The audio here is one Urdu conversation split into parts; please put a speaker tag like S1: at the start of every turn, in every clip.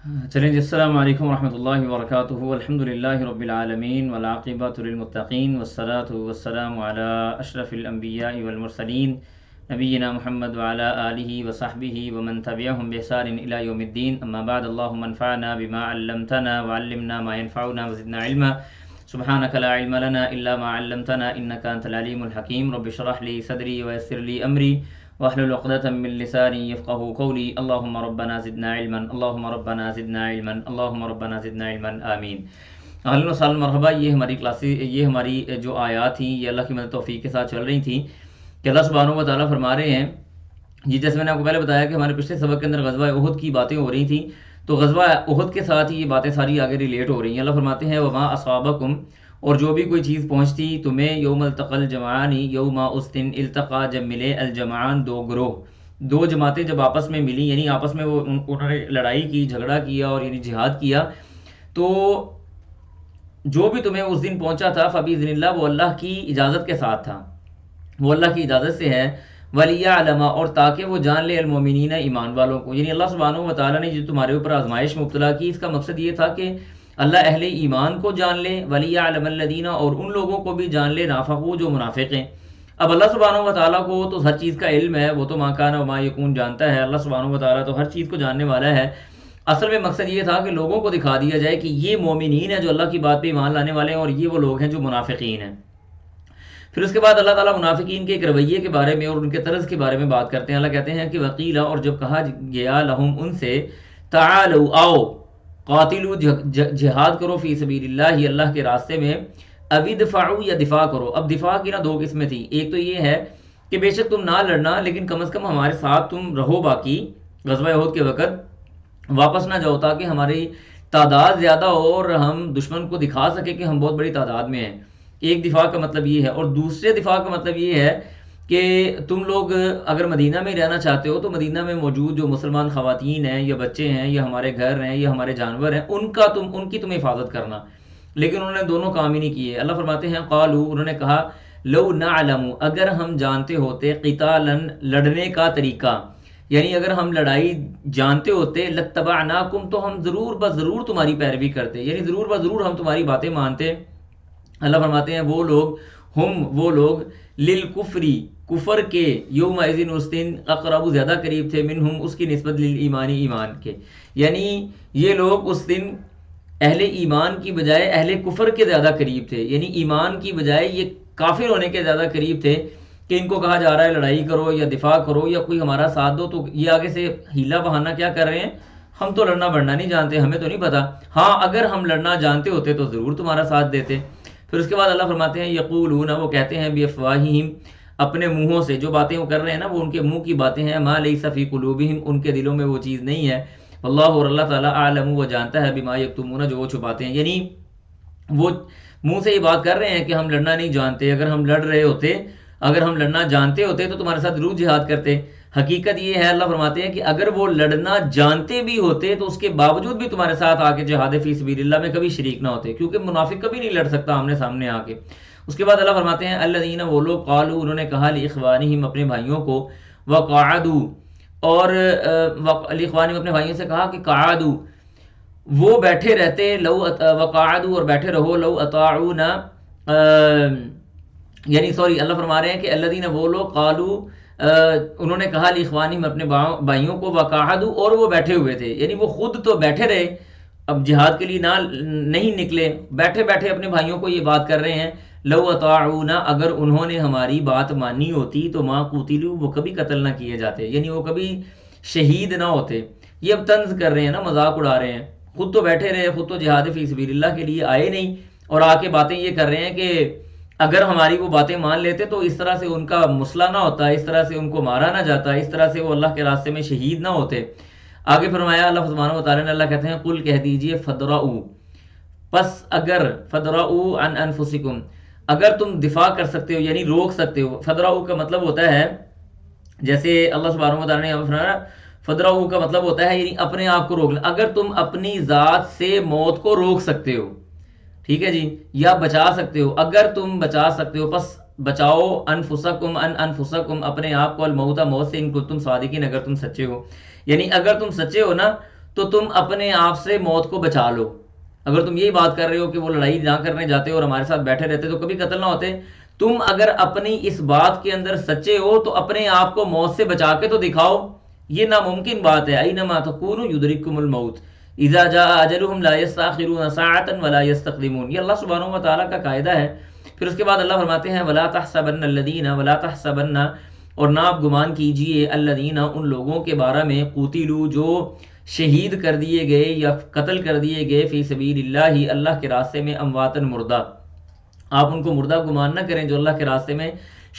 S1: چلیں جی، السلام علیکم ورحمۃ اللہ وبرکاتہ، الحمد للہ رب العالمین والعاقبۃ للمتقین والصلاۃ والسلام علی اشرف الانبیاء والمرسلین نبینا محمد وعلی آلہ وصحبہ ومن تبعہم بإحسان الی یوم الدین، اما بعد، اللہم انفعنا بما علمتنا وعلمنا ما ينفعنا وزدنا علما، سبحانک لا علم لنا الا ما علمتنا انک انت العلیم الحکیم، رب اشرح لی صدری ویسر لی امری واحلل عقدة من لساني يفقهوا قولي، اللهم ربنا زدنا علما، اللهم ربنا زدنا علما، اللهم ربنا زدنا علما، آمین۔ اہلا و سہلا، مرحبا۔ یہ ہماری جو آیات تھیں، یہ اللہ کی مدد توفیق کے ساتھ چل رہی تھیں کہ اللہ سبحانہ و تعالیٰ فرما رہے ہیں جی، جیسے میں نے آپ کو پہلے بتایا کہ ہمارے پچھلے سبق کے اندر غزوہ احد کی باتیں ہو رہی تھیں، تو غزوہ احد کے ساتھ ہی یہ باتیں ساری آگے ریلیٹ ہو رہی ہیں۔ اللہ فرماتے ہیں وما اصابکم، اور جو بھی کوئی چیز پہنچتی تمہیں، یوم التقى الجمعان، یوم اس دن، التقا جب ملے، الجمعان دو گروہ، دو جماعتیں جب آپس میں ملی، یعنی آپس میں انہوں نے لڑائی کی، جھگڑا کیا اور یعنی جہاد کیا، تو جو بھی تمہیں اس دن پہنچا تھا فبإذن اللہ، وہ اللہ کی اجازت کے ساتھ تھا، وہ اللہ کی اجازت سے ہے، وَلِيَعْلَمَ، اور تاکہ وہ جان لے، المومنین، ایمان والوں کو، یعنی اللہ سبحانہ و تعالیٰ نے جو تمہارے اوپر آزمائش مبتلا کی، اس کا مقصد یہ تھا کہ اللہ اہل ایمان کو جان لے، وَلِيَعْلَمَ الَّذِينَ، اور ان لوگوں کو بھی جان لے، نافقوا، جو منافق ہیں۔ اب اللہ سبحانہ و تعالیٰ کو تو ہر چیز کا علم ہے، وہ تو ما کان و ما یکون جانتا ہے، اللہ سبحانہ و تعالیٰ تو ہر چیز کو جاننے والا ہے۔ اصل میں مقصد یہ تھا کہ لوگوں کو دکھا دیا جائے کہ یہ مومنین ہیں جو اللہ کی بات پہ ایمان لانے والے ہیں، اور یہ وہ لوگ ہیں جو منافقین ہیں۔ پھر اس کے بعد اللہ تعالیٰ منافقین کے ایک رویے کے بارے میں اور ان کے طرز کے بارے میں بات کرتے ہیں۔ اللہ کہتے ہیں کہ وقیلا، اور جب کہا گیا، لہم، ان سے، تعالوا، آؤ، قاتلوا، جہاد کرو، فی سبیل اللہ، اللہ کے راستے میں، اب ادفعوا، یا دفاع کرو۔ اب دفاع کی نا دو قسمیں تھی، ایک تو یہ ہے کہ بے شک تم نہ لڑنا، لیکن کم از کم ہمارے ساتھ تم رہو، باقی غزوہ احد کے وقت واپس نہ جاؤ، تاکہ ہماری تعداد زیادہ ہو اور ہم دشمن کو دکھا سکے کہ ہم بہت بڑی تعداد میں ہیں۔ ایک دفاع کا مطلب یہ ہے، اور دوسرے دفاع کا مطلب یہ ہے کہ تم لوگ اگر مدینہ میں رہنا چاہتے ہو تو مدینہ میں موجود جو مسلمان خواتین ہیں یا بچے ہیں یا ہمارے گھر ہیں یا ہمارے جانور ہیں، ان کی تم حفاظت کرنا۔ لیکن انہوں نے دونوں کام ہی نہیں کیے۔ اللہ فرماتے ہیں قالوا، انہوں نے کہا، لو نعلم، اگر ہم جانتے ہوتے، قتالا، لڑنے کا طریقہ، یعنی اگر ہم لڑائی جانتے ہوتے، لاتبعناکم، تو ہم ضرور بضرور تمہاری پیروی کرتے، یعنی ضرور بضرور ہم تمہاری باتیں مانتے۔ اللہ فرماتے ہیں وہ لوگ للکفری، کفر کے، یوم اذن، اس دن، اقرب، زیادہ قریب تھے، منہم، اس کی نسبت، للایمان، ایمان کے، یعنی یہ لوگ اس دن اہل ایمان کی بجائے اہل کفر کے زیادہ قریب تھے، یعنی ایمان کی بجائے یہ کافر ہونے کے زیادہ قریب تھے کہ ان کو کہا جا رہا ہے لڑائی کرو یا دفاع کرو یا کوئی ہمارا ساتھ دو، تو یہ آگے سے ہیلا بہانہ کیا کر رہے ہیں، ہم تو لڑنا بڑنا نہیں جانتے، ہمیں تو نہیں پتا، ہاں اگر ہم لڑنا جانتے ہوتے تو ضرور تمہارا ساتھ دیتے۔ پھر اس کے بعد اللہ فرماتے ہیں یقولون، وہ کہتے ہیں، بافواہہم، اپنے منہوں سے، جو باتیں وہ کر رہے ہیں نا وہ ان کے منہ کی باتیں ہیں، ما لیس فی قلوبہم، ان کے دلوں میں وہ چیز نہیں ہے، واللہ، اور اللہ تعالیٰ، اعلم، وہ جانتا ہے، بما یکتمون، جو وہ چھپاتے ہیں، یعنی وہ منہ سے یہ بات کر رہے ہیں کہ ہم لڑنا نہیں جانتے، اگر ہم لڑنا جانتے ہوتے تو تمہارے ساتھ ضرور جہاد کرتے۔ حقیقت یہ ہے، اللہ فرماتے ہیں کہ اگر وہ لڑنا جانتے بھی ہوتے تو اس کے باوجود بھی تمہارے ساتھ آ کے جہاد فی سبیل اللہ میں کبھی شریک نہ ہوتے، کیونکہ منافق کبھی نہیں لڑ سکتا آمنے سامنے آ کے۔ اس کے بعد اللہ فرماتے ہیں الذین، وہ لوگ، قالوا، انہوں نے کہا، لاخوانہم، اپنے بھائیوں کو، وقعدوا، اور لاخوانہم، اپنے بھائیوں سے کہا کہ قعدوا، وہ بیٹھے رہتے، لو وقعدوا، اور بیٹھے رہو، لو اطاعونا، یعنی سوری، اللہ فرما رہے ہیں کہ الذین، وہ لوگ، قالوا، انہوں نے کہا، لاخوانہم، اپنے بھائیوں کو، وقعدوا، اور وہ بیٹھے ہوئے تھے، یعنی وہ خود تو بیٹھے رہے، اب جہاد کے لیے نہیں نکلے، بیٹھے بیٹھے اپنے بھائیوں کو یہ بات کر رہے ہیں، لو اطاعونا، اگر انہوں نے ہماری بات مانی ہوتی تو ما قتلوا، وہ کبھی قتل نہ کیے جاتے، یعنی وہ کبھی شہید نہ ہوتے۔ یہ اب طنز کر رہے ہیں نا، مذاق اڑا رہے ہیں، خود تو بیٹھے رہے، خود تو جہاد فی سبیل اللہ کے لیے آئے نہیں، اور آ کے باتیں یہ کر رہے ہیں کہ اگر ہماری وہ باتیں مان لیتے تو اس طرح سے ان کا مسئلہ نہ ہوتا، اس طرح سے ان کو مارا نہ جاتا، اس طرح سے وہ اللہ کے راستے میں شہید نہ ہوتے۔ آگے فرمایا اللہ سبحانہ و تعالیٰ نے، اللہ کہتے ہیں قل، کہہ دیجئے، فدرؤوا، پس اگر، فدرؤوا عن انفسکم، اگر تم دفاع کر سکتے ہو، یعنی روک سکتے ہو۔ فدرؤوا کا مطلب ہوتا ہے، جیسے اللہ سبحانہ و تعالیٰ نے فرمایا، فدرؤوا کا مطلب ہوتا ہے یعنی اپنے آپ کو روک لیں، اگر تم اپنی ذات سے موت کو روک سکتے ہو، ٹھیک ہے جی، یا بچا سکتے ہو، اگر تم بچا سکتے ہو، پس بچاؤ، انفسکم، اپنے آپ کو، الموت، موت سے، ان کو تم صادقین، اگر تم سچے ہو، یعنی اگر تم سچے ہو نا تو تم اپنے آپ سے موت کو بچا لو. اگر تم یہی بات کر رہے ہو کہ وہ لڑائی نہ کرنے جاتے اور ہمارے ساتھ بیٹھے رہتے تو کبھی قتل نہ ہوتے. تم اگر اپنی اس بات کے اندر سچے ہو تو اپنے آپ کو موت سے بچا کے تو دکھاؤ. یہ ناممکن بات ہے. اینما تکونوا یدرککم الموت اذا جاء اجلهم لا يستأخرون ساعة ولا يستقدمون. یہ اللہ سبحانہ و تعالیٰ کا قاعدہ ہے. پھر اس کے بعد اللہ فرماتے ہیں ولا تحسبن الذین ولا تحسبن، اور نہ آپ گمان کیجئے الذین ان لوگوں کے بارے میں قتلوا جو شہید کر دیے گئے یا قتل کر دیے گئے فی سبیل اللہ اللہ کے راستے میں امواتن مردہ. آپ ان کو مردہ گمان نہ کریں جو اللہ کے راستے میں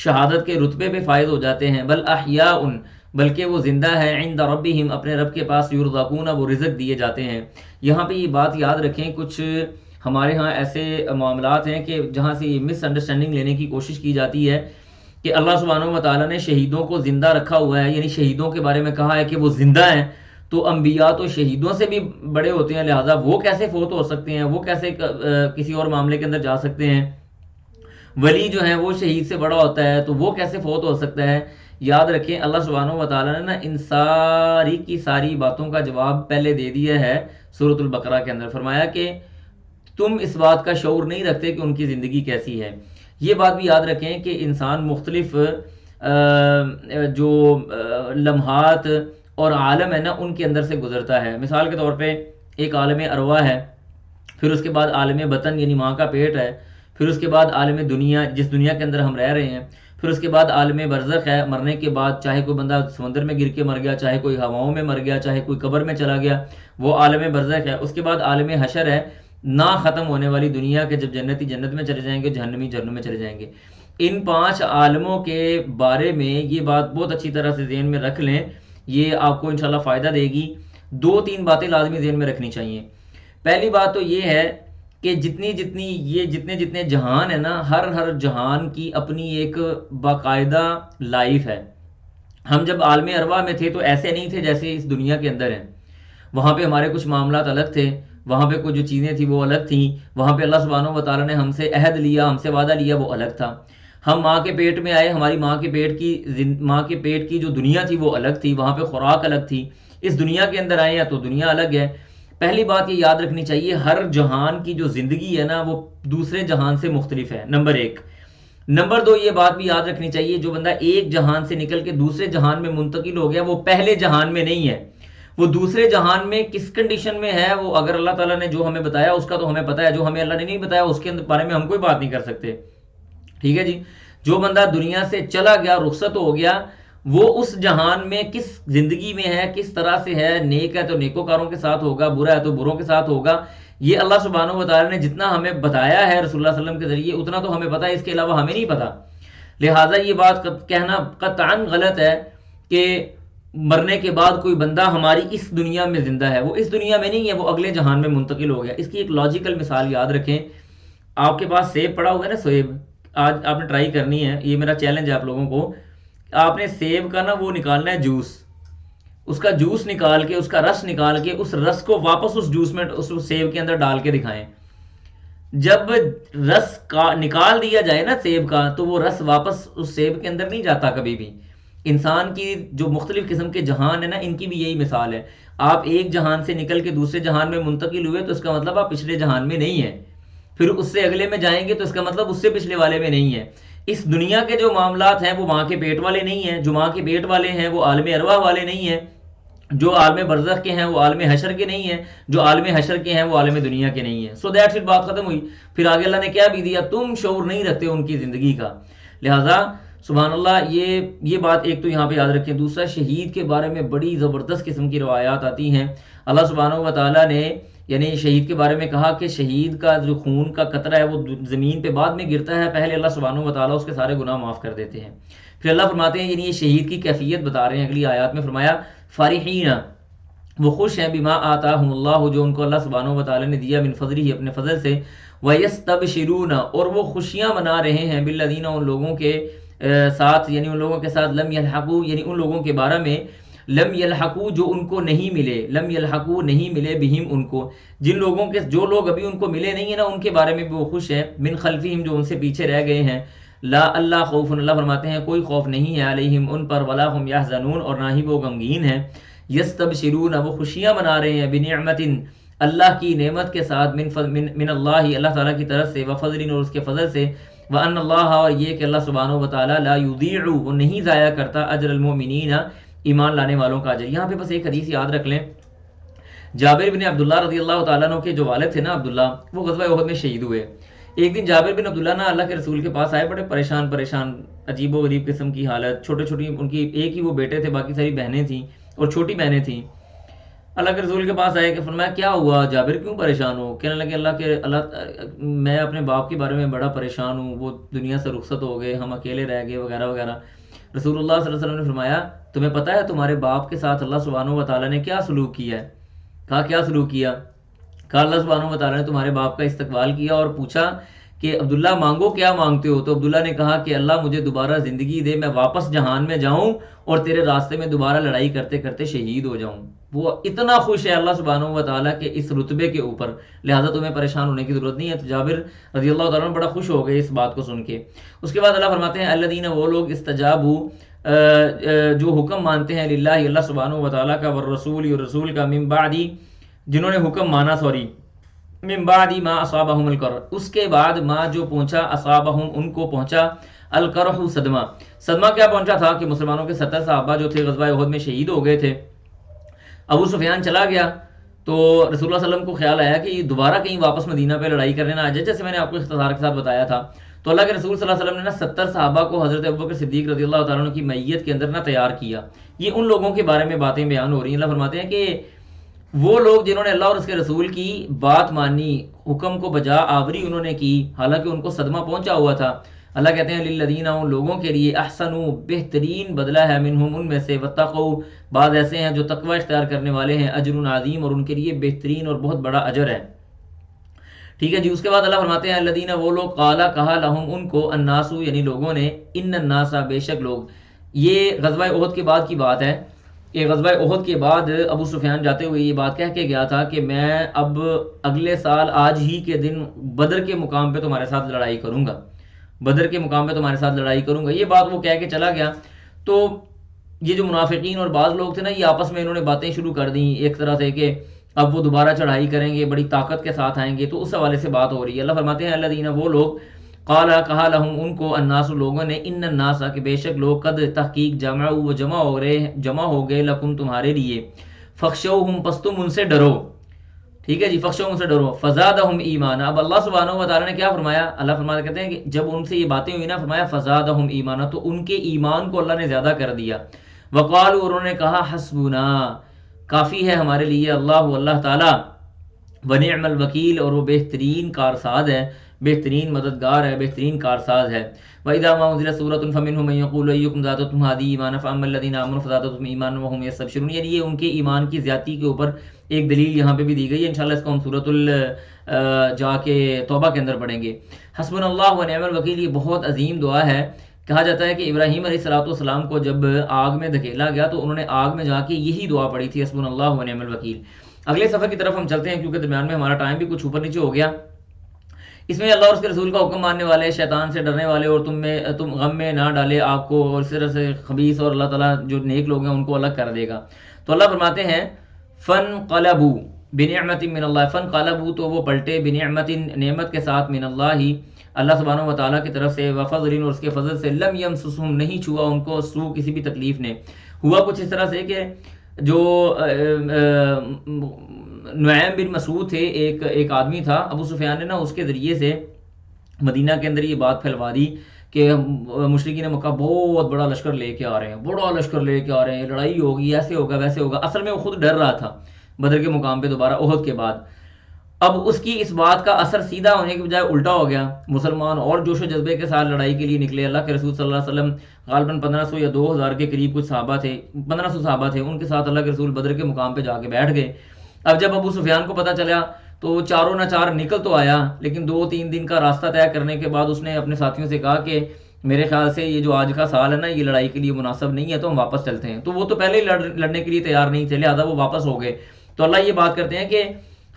S1: شہادت کے رتبے پہ فائز ہو جاتے ہیں. بل احیاء، بلکہ وہ زندہ ہے عند ربہم اپنے رب کے پاس، یرزقون وہ رزق دیے جاتے ہیں. یہاں پہ یہ بات یاد رکھیں، کچھ ہمارے ہاں ایسے معاملات ہیں کہ جہاں سے یہ مس انڈرسٹینڈنگ لینے کی کوشش کی جاتی ہے کہ اللہ سبحانہ و تعالیٰ نے شہیدوں کو زندہ رکھا ہوا ہے، یعنی شہیدوں کے بارے میں کہا ہے کہ وہ زندہ ہیں، تو انبیاء تو شہیدوں سے بھی بڑے ہوتے ہیں، لہٰذا وہ کیسے فوت ہو سکتے ہیں، وہ کیسے کسی اور معاملے کے اندر جا سکتے ہیں. ولی جو ہے وہ شہید سے بڑا ہوتا ہے تو وہ کیسے فوت ہو سکتا ہے. یاد رکھیں اللہ سبحانہ و تعالیٰ نے نا ان ساری کی ساری باتوں کا جواب پہلے دے دیا ہے سورۃ البقرہ کے اندر. فرمایا کہ تم اس بات کا شعور نہیں رکھتے کہ ان کی زندگی کیسی ہے. یہ بات بھی یاد رکھیں کہ انسان مختلف جو لمحات اور عالم ہے نا ان کے اندر سے گزرتا ہے. مثال کے طور پہ ایک عالم ارواح ہے، پھر اس کے بعد عالم بطن یعنی ماں کا پیٹ ہے، پھر اس کے بعد عالم دنیا جس دنیا کے اندر ہم رہ رہے ہیں، پھر اس کے بعد عالم برزخ ہے. مرنے کے بعد چاہے کوئی بندہ سمندر میں گر کے مر گیا، چاہے کوئی ہواؤں میں مر گیا، چاہے کوئی قبر میں چلا گیا، وہ عالم برزخ ہے. اس کے بعد عالم حشر ہے، نہ ختم ہونے والی دنیا کے جب جنتی جنت میں چلے جائیں گے، جہنمی جہنم میں چلے جائیں گے. ان 5 عالموں کے بارے میں یہ بات بہت اچھی طرح سے ذہن میں رکھ لیں، یہ آپ کو انشاءاللہ فائدہ دے گی. 2-3 باتیں لازمی ذہن میں رکھنی چاہیے. پہلی بات تو یہ ہے کہ جتنے جہان ہیں نا، ہر جہان کی اپنی ایک باقاعدہ لائف ہے. ہم جب عالم ارواح میں تھے تو ایسے نہیں تھے جیسے اس دنیا کے اندر ہیں. وہاں پہ ہمارے کچھ معاملات الگ تھے، وہاں پہ کچھ جو چیزیں تھیں وہ الگ تھیں. وہاں پہ اللہ سبحانہ و تعالیٰ نے ہم سے عہد لیا، ہم سے وعدہ لیا، وہ الگ تھا. ہم ماں کے پیٹ میں آئے، ہماری ماں کے پیٹ کی جو دنیا تھی وہ الگ تھی، وہاں پہ خوراک الگ تھی. اس دنیا کے اندر آئے ہیں تو دنیا الگ ہے. پہلی بات یہ یاد رکھنی چاہیے، ہر جہان کی جو زندگی ہے نا وہ دوسرے جہان سے مختلف ہے، نمبر 1. نمبر 2 یہ بات بھی یاد رکھنی چاہیے، جو بندہ ایک جہان سے نکل کے دوسرے جہان میں منتقل ہو گیا وہ پہلے جہان میں نہیں ہے، وہ دوسرے جہان میں کس کنڈیشن میں ہے. وہ اگر اللہ تعالیٰ نے جو ہمیں بتایا اس کا تو ہمیں پتہ ہے، جو ہمیں اللہ نے نہیں بتایا اس کے بارے میں ہم کوئی بات نہیں کر سکتے. ٹھیک ہے جی. جو بندہ دنیا سے چلا گیا، رخصت ہو گیا، وہ اس جہان میں کس زندگی میں ہے، کس طرح سے ہے، نیک ہے تو نیکوکاروں کے ساتھ ہوگا، برا ہے تو بروں کے ساتھ ہوگا. یہ اللہ سبحانہ و تعالیٰ نے جتنا ہمیں بتایا ہے رسول اللہ صلی اللہ علیہ وسلم کے ذریعے اتنا تو ہمیں پتا ہے، اس کے علاوہ ہمیں نہیں پتا. لہٰذا یہ بات کہنا قطعاً غلط ہے کہ مرنے کے بعد کوئی بندہ ہماری اس دنیا میں زندہ ہے. وہ اس دنیا میں نہیں ہے، وہ اگلے جہان میں منتقل ہو گیا. اس کی ایک لاجیکل مثال یاد رکھیں. آپ کے پاس سیب پڑا ہوا ہے نا، سیب آج آپ نے ٹرائی کرنی ہے، یہ میرا چیلنج ہے آپ لوگوں کو. آپ نے سیب کا نا وہ نکالنا ہے جوس، اس کا جوس نکال کے، اس کا رس نکال کے، اس رس کو واپس اس جوس میں اس سیب کے اندر ڈال کے دکھائیں. جب رس کا نکال دیا جائے نا سیب کا، تو وہ رس واپس اس سیب کے اندر نہیں جاتا کبھی بھی. انسان کی جو مختلف قسم کے جہان ہے نا، ان کی بھی یہی مثال ہے. آپ ایک جہان سے نکل کے دوسرے جہان میں منتقل ہوئے تو اس کا مطلب آپ پچھلے جہان میں نہیں ہیں. پھر اس سے اگلے میں جائیں گے تو اس کا مطلب اس سے پچھلے والے میں نہیں ہے. اس دنیا کے جو معاملات ہیں وہ ماں کے پیٹ والے نہیں ہیں، جو ماں کے پیٹ والے ہیں وہ عالم ارواح والے نہیں ہیں، جو عالم برزخ کے ہیں وہ عالم حشر کے نہیں ہیں، جو عالم حشر کے ہیں وہ عالم دنیا کے نہیں ہیں. سو دیٹس اٹ، بات ختم ہوئی. پھر آگے اللہ نے کیا بھی دیا، تم شعور نہیں رکھتے ان کی زندگی کا. لہٰذا سبحان اللہ، یہ بات ایک تو یہاں پہ یاد رکھیں. دوسرا، شہید کے بارے میں بڑی زبردست قسم کی روایات آتی ہیں. اللہ سبحانہ و تعالیٰ نے یعنی شہید کے بارے میں کہا کہ شہید کا جو خون کا قطرہ ہے وہ زمین پہ بعد میں گرتا ہے، پہلے اللہ سبحانہ و تعالیٰ اس کے سارے گناہ معاف کر دیتے ہیں. پھر اللہ فرماتے ہیں، یعنی یہ شہید کی کیفیت بتا رہے ہیں اگلی آیات میں. فرمایا فارحین، وہ خوش ہیں، بما آتاہم اللہ، جو ان کو اللہ سبحانہ و تعالیٰ نے دیا، من فضلہ، اپنے فضل سے. ویستبشرون، اور وہ خوشیاں منا رہے ہیں، بالذین، ان لوگوں کے ساتھ، یعنی ان لوگوں کے ساتھ، لم یلحقوا، یعنی ان لوگوں کے بارے میں، لم یلحقوا، جو ان کو نہیں ملے، لم یلحقوا، نہیں ملے، بہم، ان کو، جن لوگوں کے، جو لوگ ابھی ان کو ملے نہیں ہیں نا، ان کے بارے میں بھی وہ خوش ہیں. من خلفہم، جو ان سے پیچھے رہ گئے ہیں. لا اللہ خوف، اللہ فرماتے ہیں کوئی خوف نہیں ہے، علیہم، ان پر، ولا ہم یحزنون، اور نہ ہی وہ غمگین ہیں. یستبشرون، وہ خوشیاں منا رہے ہیں، بنعمت، اللہ کی نعمت کے ساتھ، من اللہ، اللہ تعالیٰ کی طرف سے، وفضل، اور اس کے فضل سے، وان اللہ، اور یہ کہ اللہ سبحانہ و تعالیٰ، لا یضیع، وہ نہیں ضائع کرتا، اجر المؤمنین، ایمان لانے والوں کا اجر۔ یہاں پہ بس ایک حدیث یاد رکھ لیں، جابر بن عبداللہ رضی اللہ تعالیٰ عنہ کے جو والد تھے نا عبداللہ، وہ غزوہ احد میں شہید ہوئے۔ ایک دن جابر بن عبداللہ نا اللہ کے رسول کے پاس آئے، بڑے پریشان، عجیب و غریب قسم کی حالت، چھوٹی ان کی ایک ہی وہ بیٹے تھے، باقی ساری بہنیں تھیں اور چھوٹی بہنیں تھیں۔ اللہ کے رسول کے پاس آئے کہ فرمایا کیا ہوا جابر، کیوں پریشان ہو؟ کہنے لگے اللہ میں اپنے باپ کے بارے میں بڑا پریشان ہوں، وہ دنیا سے رخصت ہو گئے، ہم اکیلے رہ گئے، وغیرہ وغیرہ۔ رسول اللہ صلی اللہ علیہ وسلم نے فرمایا تمہیں پتہ ہے تمہارے باپ کے ساتھ اللہ سبحانہ و تعالیٰ نے کیا سلوک کیا ہے؟ کہا کیا سلوک کیا؟ کہا اللہ سبحانہ و تعالیٰ نے تمہارے باپ کا استقبال کیا اور پوچھا کہ عبداللہ مانگو، کیا مانگتے ہو؟ تو عبداللہ نے کہا کہ اللہ مجھے دوبارہ زندگی دے، میں واپس جہان میں جاؤں اور تیرے راستے میں دوبارہ لڑائی کرتے کرتے شہید ہو جاؤں۔ وہ اتنا خوش ہے اللہ سبحانہ و تعالیٰ کے اس رتبے کے اوپر، لہٰذا تمہیں پریشان ہونے کی ضرورت نہیں ہے۔ تو جابر رضی اللہ تعالیٰ عنہ بڑا خوش ہو گئے اس بات کو سن کے۔ اس کے بعد اللہ فرماتے ہیں الذین، وہ لوگ، استجابوا، جو حکم مانتے ہیں، للہ، اللہ سبحانہ و تعالیٰ کا، والرسول، اور رسول کا، من بعد، جنہوں نے حکم مانا، من بعد ما اصابہم القرح، اس کے بعد ما جو پہنچا، اصابہم ان کو پہنچا، القرح صدمہ کیا پہنچا تھا کہ مسلمانوں کے 70 صحابہ جو تھے غزوہ احد میں شہید ہو گئے تھے۔ ابو سفیان چلا گیا تو رسول اللہ صلی اللہ علیہ وسلم کو خیال آیا کہ یہ دوبارہ کہیں واپس مدینہ پہ لڑائی کرنے نہ آ جائے، جیسے میں نے آپ کو اختصار کے ساتھ بتایا تھا۔ تو اللہ کے رسول صلی اللہ علیہ وسلم نے 70 صحابہ کو حضرت ابوبکر صدیق رضی اللہ تعالیٰ عنہ کی معیت کے اندر تیار کیا۔ یہ ان لوگوں کے بارے میں باتیں بیان ہو رہی ہیں۔ اللہ فرماتے ہیں کہ وہ لوگ جنہوں نے اللہ اور اس کے رسول کی بات مانی، حکم کو بجا آوری انہوں نے کی، حالانکہ ان کو صدمہ پہنچا ہوا تھا۔ اللہ کہتے ہیں للذین، ان لوگوں کے لیے، احسنوا، بہترین بدلہ ہے، منہم، ان میں سے، واتقوا، بعض ایسے ہیں جو تقوی اختیار کرنے والے ہیں، اجر عظیم، اور ان کے لیے بہترین اور بہت بڑا اجر ہے۔ ٹھیک ہے جی۔ اس کے بعد اللہ فرماتے ہیں الذین، وہ لوگ، قال، کہا، لہم، ان کو، الناس، یعنی لوگوں نے، ان الناس، بے شک لوگ۔ یہ غزوہ احد کے بعد کی بات ہے کہ غزوہ احد کے بعد ابو سفیان جاتے ہوئے یہ بات کہہ کے گیا تھا کہ میں اب اگلے سال آج ہی کے دن بدر کے مقام پہ تمہارے ساتھ لڑائی کروں گا، بدر کے مقام پہ تمہارے ساتھ لڑائی کروں گا، یہ بات وہ کہہ کے چلا گیا۔ تو یہ جو منافقین اور بعض لوگ تھے نا، یہ آپس میں انہوں نے باتیں شروع کر دیں ایک طرح سے کہ اب وہ دوبارہ چڑھائی کریں گے، بڑی طاقت کے ساتھ آئیں گے، تو اس حوالے سے بات ہو رہی ہے۔ اللہ فرماتے ہیں الذین، وہ لوگ، قال، کہا، لہم، ان کو، الناس، لوگوں نے، ان الناس، کہ بے شک لوگ، قد، تحقیق، جمعوا، وہ جمع ہو گئے، لکم، تمہارے لیے، فخشوہم، پس تم ان سے ڈرو۔ ٹھیک ہے جی، فخشوہم، ان سے ڈرو، فزادہم ایمانا۔ اب اللہ سبحانہ و تعالیٰ نے کیا فرمایا؟ اللہ فرماتے کہتے ہیں کہ جب ان سے یہ باتیں ہوئی نا، فرمایا فزادہم ایمانا، تو ان کے ایمان کو اللہ نے زیادہ کر دیا۔ وقالوا، اور انہوں نے کہا، حسبنا، کافی ہے ہمارے لیے، اللہ تعالیٰ، ونعم الوکیل، اور وہ بہترین کارساز ہے، بہترین مددگار ہے، بہترین کارساز ہے۔ وَإِذَا مَا أُنزِلَتْ سُورَةٌ فَمِنْهُم مَّن يَقُولُ أَيُّكُمْ زَادَتْهُ هَٰذِهِ إِيمَانًا فَأَمَّا الَّذِينَ آمَنُوا فَزَادَتْهُمْ إِيمَانًا وَهُمْ يَسْتَبْشِرُونَ۔ یعنی یہ ان کے ایمان کی زیادتی کے اوپر ایک دلیل یہاں پہ بھی دی گئی ہے، انشاءاللہ اس کو ہم سورۃ جا کے توبہ کے اندر پڑھیں گے۔ حسبنا اللہ ونعم الوکیل، یہ بہت عظیم دعا ہے۔ کہا جاتا ہے کہ ابراہیم علیہ السلام کو جب آگ میں دھکیلا گیا تو انہوں نے آگ میں جا کے یہی دعا پڑھی تھی، حسبنا اللہ ونعم الوکیل۔ اگلے صفحے کی طرف ہم چلتے ہیں کیونکہ درمیان میں ہمارا ٹائم بھی کچھ اوپر نیچے ہو گیا۔ اس میں اللہ اور اس کے رسول کا حکم ماننے والے، شیطان سے ڈرنے والے، اور تم غم میں نہ ڈالے آپ کو، اور اس طرح سے خبیث اور اللہ تعالیٰ جو نیک لوگ ہیں ان کو الگ کر دے گا۔ تو اللہ فرماتے ہیں فانقلبوا بنعمت من اللہ، فانقلبوا، تو وہ پلٹے، بنعمت، نعمت کے ساتھ، من اللہ سبحانہ و تعالیٰ کی طرف سے، وفضل، اور اس کے فضل سے، لم یمسسہم، نہیں چھوا ان کو، سو، کسی بھی تکلیف نے۔ ہوا کچھ اس طرح سے کہ جو نعیم بن مسعود تھے، ایک آدمی تھا، ابو سفیان نے نا اس کے ذریعے سے مدینہ کے اندر یہ بات پھیلوا دی کہ مشرکین مکہ بہت بڑا لشکر لے کے آ رہے ہیں، بڑا لشکر لے کے آ رہے ہیں، لڑائی ہوگی، ایسے ہوگا ویسے ہوگا۔ اصل میں وہ خود ڈر رہا تھا بدر کے مقام پہ دوبارہ احد کے بعد۔ اب اس کی اس بات کا اثر سیدھا ہونے کے بجائے الٹا ہو گیا، مسلمان اور جوش و جذبے کے ساتھ لڑائی کے لیے نکلے۔ اللہ کے رسول صلی اللہ علیہ وسلم غالباً 1500 یا 2000 کے قریب کچھ صحابہ تھے، 1500 صحابہ تھے، ان کے ساتھ اللہ کے رسول بدر کے مقام پہ جا کے بیٹھ گئے۔ اب جب ابو سفیان کو پتہ چلا تو چاروں نہ چار نکل تو آیا، لیکن 2-3 دن کا راستہ طے کرنے کے بعد اس نے اپنے ساتھیوں سے کہا کہ میرے خیال سے یہ جو آج کا سال ہے نا، یہ لڑائی کے لیے مناسب نہیں ہے، تو ہم واپس چلتے ہیں۔ تو وہ تو پہلے ہی لڑنے کے لیے تیار نہیں تھے، لہٰذا وہ واپس ہو گئے۔ تو اللہ یہ بات کرتے ہیں کہ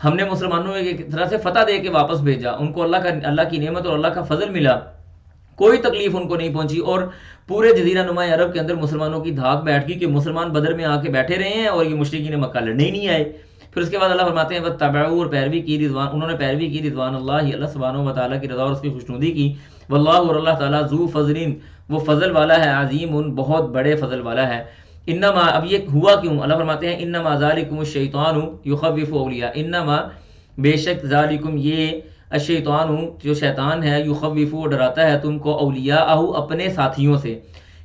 S1: ہم نے مسلمانوں کو ایک طرح سے فتح دے کے واپس بھیجا، ان کو اللہ کی نعمت اور اللہ کا فضل ملا، کوئی تکلیف ان کو نہیں پہنچی، اور پورے جزیرہ نما عرب کے اندر مسلمانوں کی دھاک بیٹھ گئی کہ مسلمان بدر میں آ کے بیٹھے رہے ہیں اور یہ مشرکین مکہ لڑنے ہی نہیں آئے۔ پھر اس کے بعد اللہ فرماتے ہیں وَاتَّبَعُوا، اور پیروی کی انہوں نے پیروی کی رضوان اللہ، اللہ سبحانہ و تعالیٰ کی رضا اور اس کی خوشنودی کی، واللہ، اور اللہ تعالیٰ ذو فضل، وہ فضل والا ہے، عظیم، بہت بڑے فضل والا ہے۔ انما، اب یہ ہوا کیوں؟ اللہ فرماتے ہیں انما ذالکم الشیطان یخوف اولیاء، انما بے شک ذالکم یہ الشیطان جو شیطان ہے، یخوف وہ ڈراتا ہے تم کو، اولیاءہ اپنے ساتھیوں سے،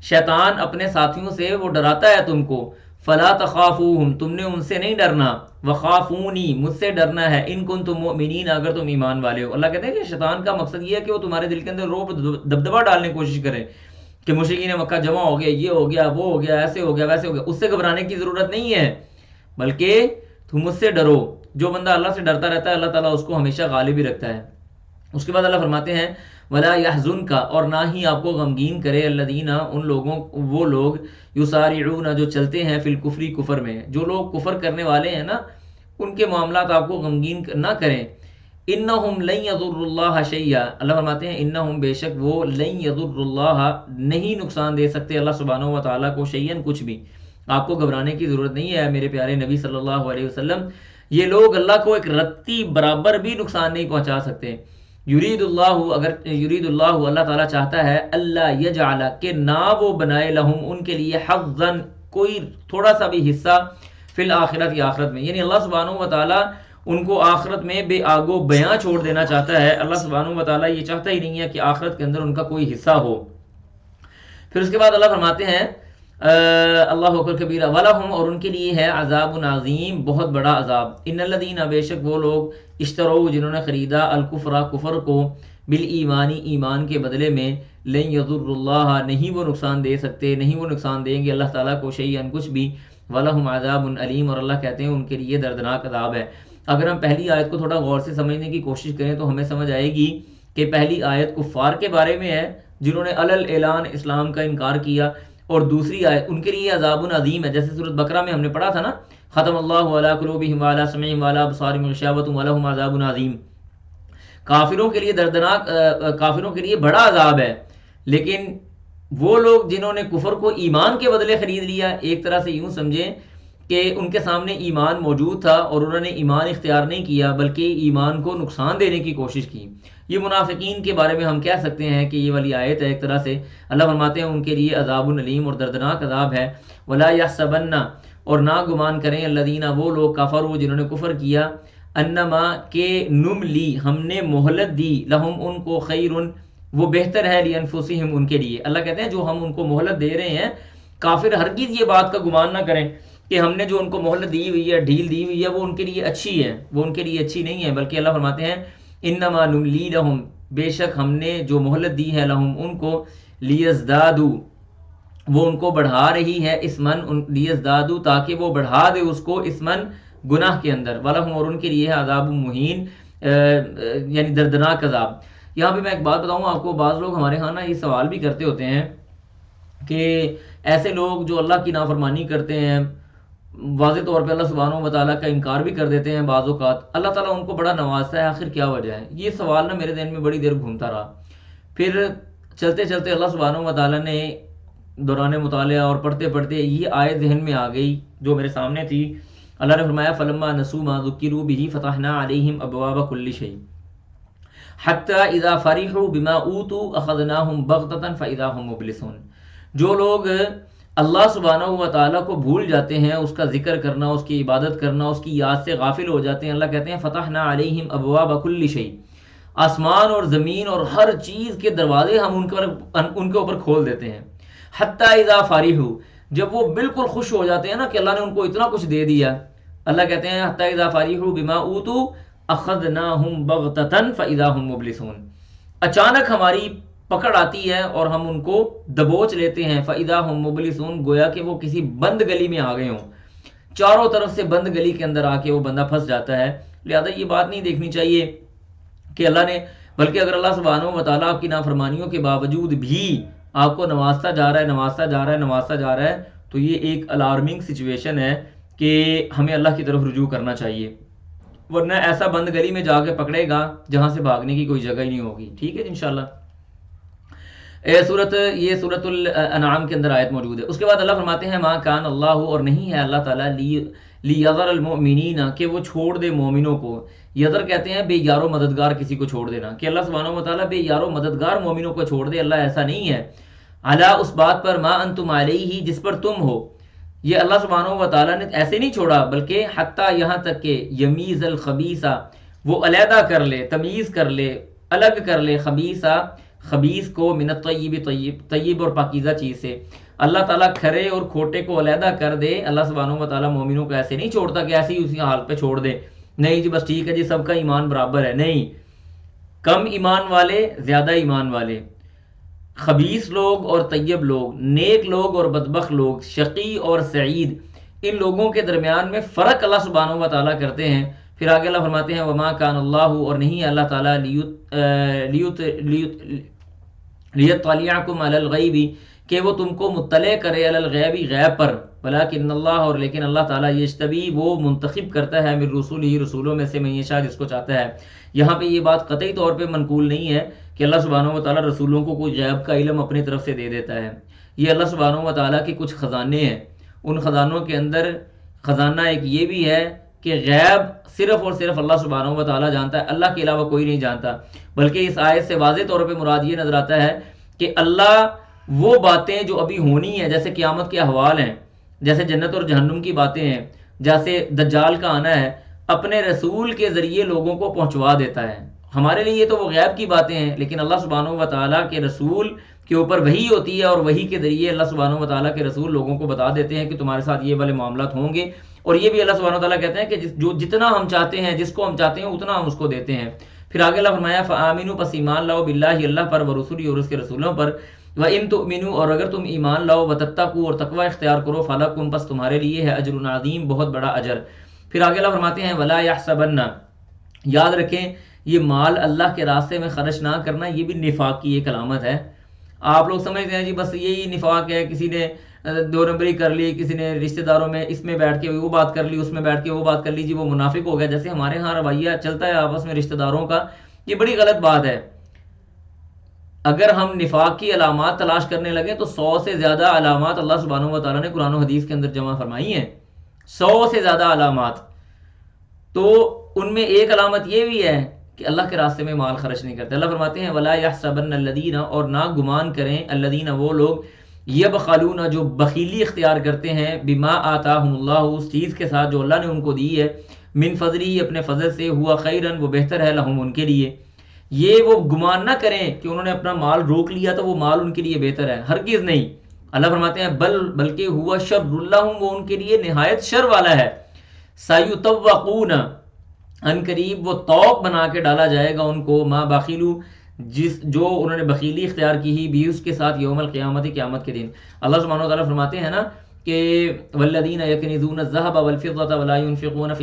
S1: شیطان اپنے ساتھیوں سے وہ ڈراتا ہے تم کو، فلا تخافوہم تم نے ان سے نہیں ڈرنا، وخافونی مجھ سے ڈرنا ہے، ان کنتم مؤمنین اگر تم ایمان والے ہو۔ اللہ کہتے ہیں کہ شیطان کا مقصد یہ ہے کہ وہ تمہارے دل کے اندر رعب دبدبہ ڈالنے کی کوشش کرے کہ مشرکین مکہ جمع ہو گئے، یہ ہو گیا، وہ ہو گیا، ایسے ہو گیا، ویسے ہو گیا۔ اس سے گھبرانے کی ضرورت نہیں ہے، بلکہ تم مجھ سے ڈرو۔ جو بندہ اللہ سے ڈرتا رہتا ہے اللہ تعالیٰ اس کو ہمیشہ غالب ہی رکھتا ہے۔ اس کے بعد اللہ فرماتے ہیں ولا يحزنک، اور نہ ہی آپ کو غمگین کرے، الذین ان لوگوں، وہ لوگ، یسارعون جو چلتے ہیں، فی الکفر کفر میں، جو لوگ کفر کرنے والے ہیں نا، ان کے معاملات آپ کو غمگین نہ کریں۔ انہم لن یضر اللہ شیئا، اللہ فرماتے ہیں انہم بے شک وہ، لن یضر اللہ نہیں نقصان دے سکتے اللہ سبحانہ و تعالیٰ کو، شیئا کچھ بھی۔ آپ کو گھبرانے کی ضرورت نہیں ہے میرے پیارے نبی صلی اللہ علیہ وسلم، یہ لوگ اللہ کو ایک رتی برابر بھی نقصان نہیں پہنچا سکتے۔ یرید اللہ، اگر یرید اللہ، اللہ تعالیٰ چاہتا ہے، اللہ یجعل کہ نہ وہ بنائے، لہم ان کے لیے، حظا کوئی تھوڑا سا بھی حصہ، فی الآخرت یا آخرت میں، یعنی اللہ سبحانہ و تعالیٰ ان کو آخرت میں بے آگو بیاں چھوڑ دینا چاہتا ہے۔ اللہ سبحانہ و تعالیٰ یہ چاہتا ہی نہیں ہے کہ آخرت کے اندر ان کا کوئی حصہ ہو۔ پھر اس کے بعد اللہ فرماتے ہیں اللہ اکبر کبیرہ، وَلَهُمْ، اور ان کے لیے ہے، عذاب عظیم، بہت بڑا عذاب۔ ان الذین، بے شک وہ لوگ، اشتروا جنہوں نے خریدا، الکفر کفر کو، بالایمانی ایمان کے بدلے میں، لن یضر اللہ نہیں وہ نقصان دے سکتے، نہیں وہ نقصان دیں گے اللہ تعالیٰ کو، شیئا کچھ بھی، وَلَهُمْ عذاب علیم، اور اللہ کہتے ہیں ان کے لیے دردناک عذاب ہے۔ اگر ہم پہلی آیت کو تھوڑا غور سے سمجھنے کی کوشش کریں تو ہمیں سمجھ آئے گی کہ پہلی آیت کفار کے بارے میں ہے جنہوں نے علل اعلان اسلام کا انکار کیا، اور دوسری آیت ان کے لیے عذاب عظیم ہے، جیسے سورۃ بقرہ میں ہم نے پڑھا تھا نا، ختم اللہ علی قلوبہم وعلی سمعہم وعلی ابصارہم غشاوۃ ولہم عذاب عظیم۔ کافروں کے لیے دردناک، کافروں کے لیے بڑا عذاب ہے، لیکن وہ لوگ جنہوں نے کفر کو ایمان کے بدلے خرید لیا، ایک طرح سے یوں سمجھیں کہ ان کے سامنے ایمان موجود تھا اور انہوں نے ایمان اختیار نہیں کیا بلکہ ایمان کو نقصان دینے کی کوشش کی۔ یہ منافقین کے بارے میں ہم کہہ سکتے ہیں کہ یہ والی آیت ہے ایک طرح سے۔ اللہ فرماتے ہیں ان کے لیے عذاب علیم، اور دردناک عذاب ہے۔ ولا یحسبن، اور نہ گمان کریں، الذین وہ لوگ، کفروا جنہوں نے کفر کیا، انما کہ نملی ہم نے مہلت دی، لہم ان کو، خیر وہ بہتر ہے، لانفسہم ان کے لیے۔ اللہ کہتے ہیں جو ہم ان کو مہلت دے رہے ہیں، کافر ہرگز یہ بات کا گمان نہ کریں کہ ہم نے جو ان کو مہلت دی ہوئی ہے، ڈھیل دی ہوئی ہے، وہ ان کے لیے اچھی ہے، وہ ان کے لیے اچھی نہیں ہے، بلکہ اللہ فرماتے ہیں انما نملی لہم، بے شک ہم نے جو مہلت دی ہے، لہم ان کو، لیزدادو وہ ان کو بڑھا رہی ہے، اسمن لیزدادو تاکہ وہ بڑھا دے اس کو، اسمن گناہ کے اندر، ولہم اور ان کے لیے ہے عذاب مہین یعنی دردناک عذاب۔ یہاں پہ میں ایک بات بتاؤں آپ کو، بعض لوگ ہمارے ہاں نا یہ سوال بھی کرتے ہوتے ہیں کہ ایسے لوگ جو اللہ کی نافرمانی کرتے ہیں، واضح طور پہ اللہ سبحانہ و تعالیٰ کا انکار بھی کر دیتے ہیں بعض اوقات، اللہ تعالیٰ ان کو بڑا نوازتا ہے، آخر کیا وجہ ہے؟ یہ سوال نا میرے ذہن میں بڑی دیر گھومتا رہا۔ پھر چلتے چلتے اللہ سبحانہ و تعالیٰ نے دوران مطالعہ اور پڑھتے پڑھتے یہ آیت ذہن میں آ گئی جو میرے سامنے تھی۔ اللہ نے فرمایا فلما نسوا ما ذکروا به فتحنا علیہم ابواب کل شیء حتی اذا فرحوا بما اوتوا اخذناہم بغتۃ فاذا هم مبلسون۔ جو لوگ اللہ سبحانہ و تعالیٰ کو بھول جاتے ہیں، اس کا ذکر کرنا، اس کی عبادت کرنا، اس کی یاد سے غافل ہو جاتے ہیں، اللہ کہتے ہیں فتحنا علیہم ابواب کل شیء، آسمان اور زمین اور ہر چیز کے دروازے ہم ان کے اوپر کھول دیتے ہیں۔ حتی اذا فرحوا، جب وہ بالکل خوش ہو جاتے ہیں نا کہ اللہ نے ان کو اتنا کچھ دے دیا، اللہ کہتے ہیں حتی اذا فرحوا بما اوتوا اخذناہم بغتۃ فاذا هم مبلسون، اچانک ہماری پکڑ آتی ہے اور ہم ان کو دبوچ لیتے ہیں، فاذا هم مبلسون، گویا کہ وہ کسی بند گلی میں آ گئے ہوں، چاروں طرف سے بند گلی کے اندر آ کے وہ بندہ پھنس جاتا ہے۔ لہذا یہ بات نہیں دیکھنی چاہیے کہ اللہ نے، بلکہ اگر اللہ سبحانہ و تعالیٰ آپ کی نافرمانیوں کے باوجود بھی آپ کو نوازتا جا رہا ہے، نوازتا جا رہا ہے، نوازتا جا رہا ہے، تو یہ ایک الارمنگ سچویشن ہے کہ ہمیں اللہ کی طرف رجوع کرنا چاہیے، ورنہ ایسا بند گلی میں جا کے پکڑے گا جہاں سے بھاگنے کی کوئی جگہ ہی نہیں ہوگی۔ ٹھیک ہے انشاءاللہ۔ یہ سورۃ الانعام کے اندر آیت موجود ہے. اس کے بعد اللہ فرماتے ہیں ما کان اللہ، اور نہیں ہے اللہ تعالیٰ لیذر المؤمنین، کہ وہ چھوڑ دے مومنوں کو. یذر کہتے ہیں بے یار و مددگار کسی کو چھوڑ دینا، کہ اللہ سبحانہ و تعالیٰ بے یار و مددگار مومنوں کو چھوڑ دے. اللہ ایسا نہیں ہے. علی، اس بات پر، ما انتم علیہ، جس پر تم ہو. یہ اللہ سبحانہ و تعالیٰ نے ایسے نہیں چھوڑا، بلکہ حتیٰ، یہاں تک کہ یمیز الخبیثہ، وہ علیحدہ کر لے، تمیز کر لے، الگ کر لے، خبیثہ، خبیث کو، من الطیب، طیب اور پاکیزہ چیز سے. اللہ تعالیٰ کھرے اور کھوٹے کو علیحدہ کر دے. اللہ سبحانہ و تعالیٰ مومنوں کو ایسے نہیں چھوڑتا کہ ایسے ہی اسی حال پہ چھوڑ دے. نہیں جی بس ٹھیک ہے جی سب کا ایمان برابر ہے. نہیں، کم ایمان والے، زیادہ ایمان والے، خبیث لوگ اور طیب لوگ، نیک لوگ اور بدبخت لوگ، شقی اور سعید، ان لوگوں کے درمیان میں فرق اللہ سبحانہ و تعالیٰ کرتے ہیں. پھر آگے اللہ فرماتے ہیں وما کان اللہ، اور نہیں ہے اللہ تعالیٰ لیطلعکم علی الغیب، کہ وہ تم کو مطلع کرے علی الغیب، غیب پر. ولکن اللہ، اور لیکن اللہ تعالیٰ یجتبی، وہ منتخب کرتا ہے، من رسولہ، رسولوں میں سے، من یشاء، جس کو چاہتا ہے. یہاں پہ یہ بات قطعی طور پہ منقول نہیں ہے کہ اللہ سبحانہ و تعالیٰ رسولوں کو کوئی غیب کا علم اپنی طرف سے دے دیتا ہے. یہ اللہ سبحانہ و تعالیٰ کے کچھ خزانے ہیں. ان خزانوں کے اندر خزانہ ایک یہ بھی ہے کہ غیب صرف اور صرف اللہ سبحانہ و تعالیٰ جانتا ہے، اللہ کے علاوہ کوئی نہیں جانتا. بلکہ اس آیت سے واضح طور پہ مراد یہ نظر آتا ہے کہ اللہ وہ باتیں جو ابھی ہونی ہیں، جیسے قیامت کے احوال ہیں، جیسے جنت اور جہنم کی باتیں ہیں، جیسے دجال کا آنا ہے، اپنے رسول کے ذریعے لوگوں کو پہنچوا دیتا ہے. ہمارے لیے تو وہ غیب کی باتیں ہیں، لیکن اللہ سبحانہ و تعالیٰ کے رسول کے اوپر وحی ہوتی ہے، اور وحی کے ذریعے اللہ سبحانہ و تعالیٰ کے رسول لوگوں کو بتا دیتے ہیں کہ تمہارے ساتھ یہ والے معاملات ہوں گے. اور یہ بھی اللہ سبحانہ و تعالیٰ کہتے ہیں کہ جو جتنا ہم چاہتے ہیں، جس کو ہم چاہتے ہیں اتنا ہم اس کو دیتے ہیں. پھر آگے اللہ فرمایا فآمنوا، پس ایمان لاؤ، باللہ، اللہ پر، ورسولہ، اور اس کے رسولوں پر، وَإِن تُؤْمِنُوا، اور اگر تم ایمان لاؤ، وَتَتَّقُوا، اور تقوی اختیار کرو، فَلَكُمْ، پس تمہارے لیے ہے، اجر عظیم، بہت بڑا اجر. پھر آگے اللہ فرماتے ہیں وَلَا يَحْسَبَنَّ، یاد رکھیں یہ مال اللہ کے راستے میں خرچ نہ کرنا، یہ بھی نفاق کی ایک علامت ہے. آپ لوگ سمجھتے ہیں جی بس یہی نفاق ہے، کسی نے دو نمبری کر لی، کسی نے رشتہ داروں میں اس میں بیٹھ کے وہ بات کر لی، اس میں بیٹھ کے وہ بات کر لی، جی وہ منافق ہو گیا. جیسے ہمارے ہاں رویہ چلتا ہے آپس میں رشتہ داروں کا، یہ بڑی غلط بات ہے. اگر ہم نفاق کی علامات تلاش کرنے لگے تو 100 سے زیادہ علامات اللہ سبحانہ و تعالیٰ نے قرآن و حدیث کے اندر جمع فرمائی ہیں. 100 سے زیادہ علامات. تو ان میں ایک علامت یہ بھی ہے کہ اللہ کے راستے میں مال خرچ نہیں کرتے. اللہ فرماتے ہیں وَلَا يَحْسَبَنَّ الَّذِينَ، اور نہ گمان کریں، الَّذِينَ، وہ لوگ، يَبْخَلُونَ، جو بخیلی اختیار کرتے ہیں، بِمَا آتَاهُمُ اللَّهُ، اس چیز کے ساتھ جو اللہ نے ان کو دی ہے، من فضلہ، اپنے فضل سے، ہوا خیرن، وہ بہتر ہے، لہم، ان کے لیے. یہ وہ گمان نہ کریں کہ انہوں نے اپنا مال روک لیا تو وہ مال ان کے لیے بہتر ہے، ہرگز نہیں. اللہ فرماتے ہیں بلکہ ہوا شر لہم، وہ ان کے لیے نہایت شر والا ہے. سیطوقون، ان قریب وہ توق بنا کے ڈالا جائے گا ان کو، ما بخیلو، جو انہوں نے بخیلی اختیار کی ہی، بھی اس کے ساتھ، یوم القیامت، قیامت کے دن. اللہ سبحانہ و تعالیٰ فرماتے ہیں نا کہ والذین یکنزون الذهب والفضة ولا ينفقونها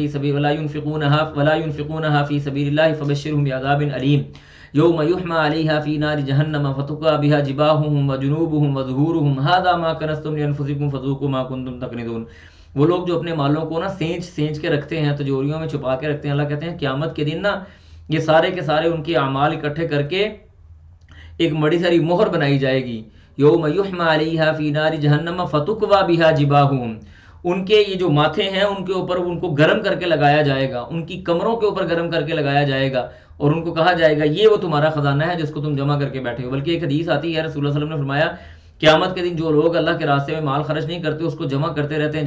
S1: في سبيل الله فبشرهم بعذاب أليم يوم يحمى عليها في نار جهنم فتقى بها جباههم وجنوبهم وظهورهم هذا ما كنزتم لأنفسكم فذوقوا ما كنتم تكنزون. وہ لوگ جو اپنے مالوں کو نا سینچ کے رکھتے ہیں، تجوریوں میں چھپا کے رکھتے ہیں، اللہ کہتے ہیں قیامت کے دن نا یہ سارے کے سارے ان کے اعمال اکٹھے کر کے ایک بڑی ساری مہر بنائی جائے گی. یوم یحمى علیہا فی نار جہنم فتقوی بہا جباہہم، ان کے یہ جو ماتھے ہیں ان کے اوپر ان کو گرم کر کے لگایا جائے گا، ان کی کمروں کے اوپر گرم کر کے لگایا جائے گا، اور ان کو کہا جائے گا یہ وہ تمہارا خزانہ ہے جس کو تم جمع کر کے بیٹھے ہو. بلکہ ایک حدیث آتی ہے، رسول اللہ صلی اللہ علیہ وسلم نے فرمایا قیامت کے دن جو لوگ اللہ کے راستے میں مال خرچ نہیں کرتے، اس کو جمع کرتے رہتے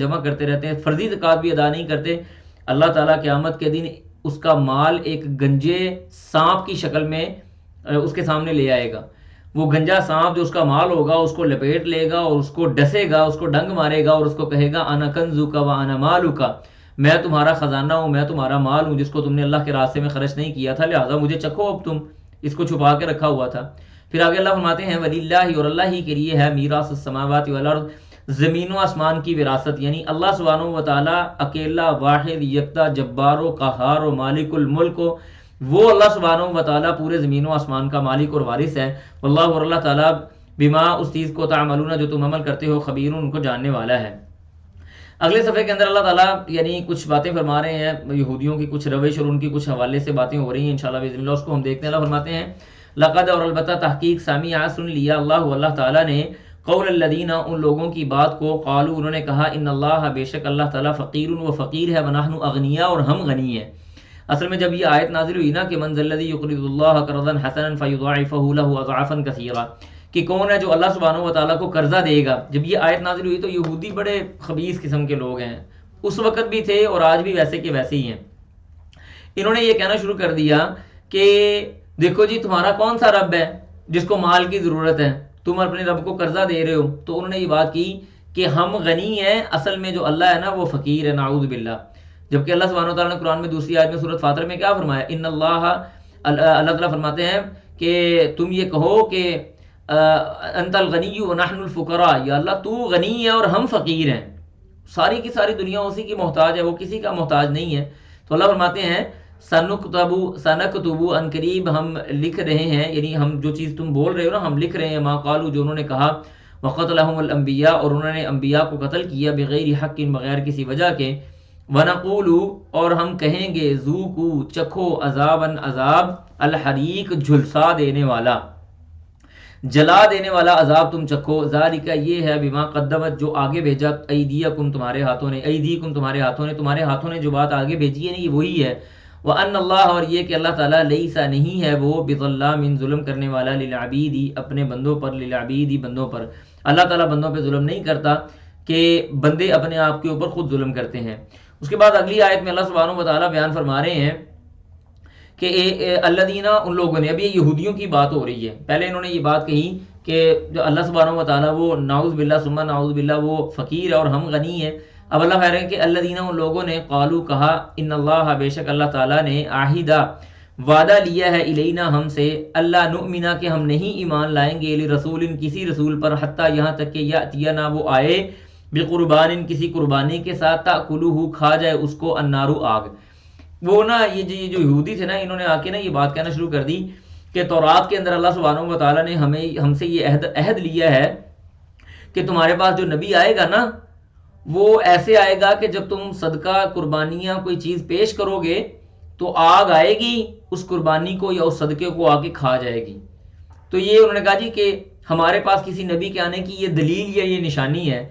S1: ہیں، فرضی زکوٰۃ بھی ادا نہیں کرتے، اللہ تعالیٰ قیامت کے دن اس کا مال ایک گنجے سانپ کی شکل میں اس کے سامنے لے آئے گا. وہ گنجا سانپ جو اس کا مال ہوگا اس کو لپیٹ لے گا اور اس کو ڈسے گا، اس کو ڈنگ مارے گا اور اس کو کہے گا انا کنزک و انا مالک، میں تمہارا خزانہ ہوں، میں تمہارا مال ہوں جس کو تم نے اللہ کے راستے میں خرچ نہیں کیا تھا، لہٰذا مجھے چکھو، اب تم اس کو چھپا کے رکھا ہوا تھا. پھر آگے اللہ فرماتے ہیں وَلِلَّهِ، اور اللہ ہی کے لیے ہے، میراث السماوات والارض، زمین و آسمان کی وراثت. یعنی اللہ سبحانہ و تعالیٰ اکیلا، واحد، یکتا، جبار و قہار و مالک الملک، وہ اللہ سبحانہ و تعالیٰ پورے زمین و آسمان کا مالک اور وارث ہے. واللہ، اور اللہ تعالیٰ، بما، اس چیز کو، تعملون، جو تم عمل کرتے ہو، خبیر، ان کو جاننے والا ہے. اگلے صفحے کے اندر اللہ تعالیٰ یعنی کچھ باتیں فرما رہے ہیں، یہودیوں کی کچھ روش اور ان کی کچھ حوالے سے باتیں ہو رہی ہیں، انشاءاللہ باذن اللہ اس کو ہم دیکھتے ہیں. اللہ فرماتے ہیں لقد اور البتہ تحقیق سامع سن لیا اللہ تعالیٰ نے قول الذین ان لوگوں کی بات کو قالوا انہوں نے کہا ان اللہ بے شک اللہ تعالیٰ فقیر وہ فقیر ہے ونحن اغنیاء اور ہم غنی ہیں. اصل میں جب یہ آیت نازل ہوئی نا کہ من ذا الذی یقرض اللہ قرضا حسنا فیضاعفہ له اضعافا کثیرا کہ کون ہے جو اللہ سبحانہ و تعالیٰ کو قرضہ دے گا. جب یہ آیت نازل ہوئی تو یہودی بڑے خبیث قسم کے لوگ ہیں, اس وقت بھی تھے اور آج بھی ویسے کے ویسے ہی ہیں. انہوں نے یہ کہنا شروع کر دیا کہ دیکھو جی تمہارا کون سا رب ہے جس کو مال کی ضرورت ہے, تم اپنے رب کو قرضہ دے رہے ہو. تو انہوں نے یہ بات کی کہ ہم غنی ہیں, اصل میں جو اللہ ہے نا وہ فقیر ہے, نعوذ باللہ. جبکہ اللہ سبحانہ و تعالیٰ نے قرآن میں دوسری آیت میں سورۃ فاطر میں کیا فرمایا, ان اللہ تعالیٰ فرماتے ہیں کہ تم یہ کہو کہ انت الغنی ونحن الفقراء, یا اللہ تو غنی ہے اور ہم فقیر ہیں, ساری کی ساری دنیا اسی کی محتاج ہے, وہ کسی کا محتاج نہیں ہے. تو اللہ فرماتے ہیں سنکتبو ان قریب ہم لکھ رہے ہیں, یعنی ہم جو چیز تم بول رہے ہو نا ہم لکھ رہے ہیں, ما قالوا جو انہوں نے کہا, وقتلہم الانبیاء اور انہوں نے انبیاء کو قتل کیا, بغیر حق بغیر کسی وجہ کے, ونقول اور ہم کہیں گے, ذوقوا چکھو, عذابا عذاب, الحریق جھلسا دینے والا, جلا دینے والا عذاب تم چکھو, ذالک یہ ہے, بما قدمت جو آگے بھیجا, ایدیکم تمہارے ہاتھوں نے, ایدیکم تمہارے ہاتھوں نے جو بات آگے بھیجی ہے نا یہ وہی ہے. وان اللہ اور یہ کہ اللہ تعالیٰ لیسا نہیں ہے وہ, بظلام ظلم کرنے والا, للعبید اپنے بندوں پر, للعبید بندوں پر. اللہ تعالیٰ بندوں پہ ظلم نہیں کرتا کہ بندے اپنے آپ کے اوپر خود ظلم کرتے ہیں. اس کے بعد اگلی آیت میں اللہ سبحانہ و تعالیٰ بیان فرما رہے ہیں کہ الذین ان لوگوں نے, اب یہ یہودیوں کی بات ہو رہی ہے, پہلے انہوں نے یہ بات کہی کہ جو اللہ سبحانہ و تعالیٰ وہ نعوذ باللہ ثم نعوذ باللہ وہ فقیر ہے اور ہم غنی ہیں. اب اللہ کہہ رہے ہیں کہ الذین ان لوگوں نے, قالوا کہا, ان اللہ بے شک اللہ تعالیٰ نے, عاہدہ وعدہ لیا ہے, الینا ہم سے, اللہ نؤمنا کہ ہم نہیں ایمان لائیں گے, لرسول کسی رسول پر, حتیٰ یہاں تک کہ یاتینا وہ آئے, بقربان کسی قربانی کے ساتھ, تاکلوہ کھا جائے اس کو, النار آگ. وہ نا یہ جو یہودی تھے نا انہوں نے آ کے نا یہ بات کہنا شروع کر دی کہ تورات کے اندر اللہ سبحانہ و تعالیٰ نے ہم سے یہ عہد لیا ہے کہ تمہارے پاس جو نبی آئے گا نا وہ ایسے آئے گا کہ جب تم صدقہ قربانیاں کوئی چیز پیش کرو گے تو آگ آئے گی اس قربانی کو یا اس صدقے کو آ کے کھا جائے گی. تو یہ انہوں نے کہا جی کہ ہمارے پاس کسی نبی کے آنے کی یہ دلیل یا یہ نشانی ہے.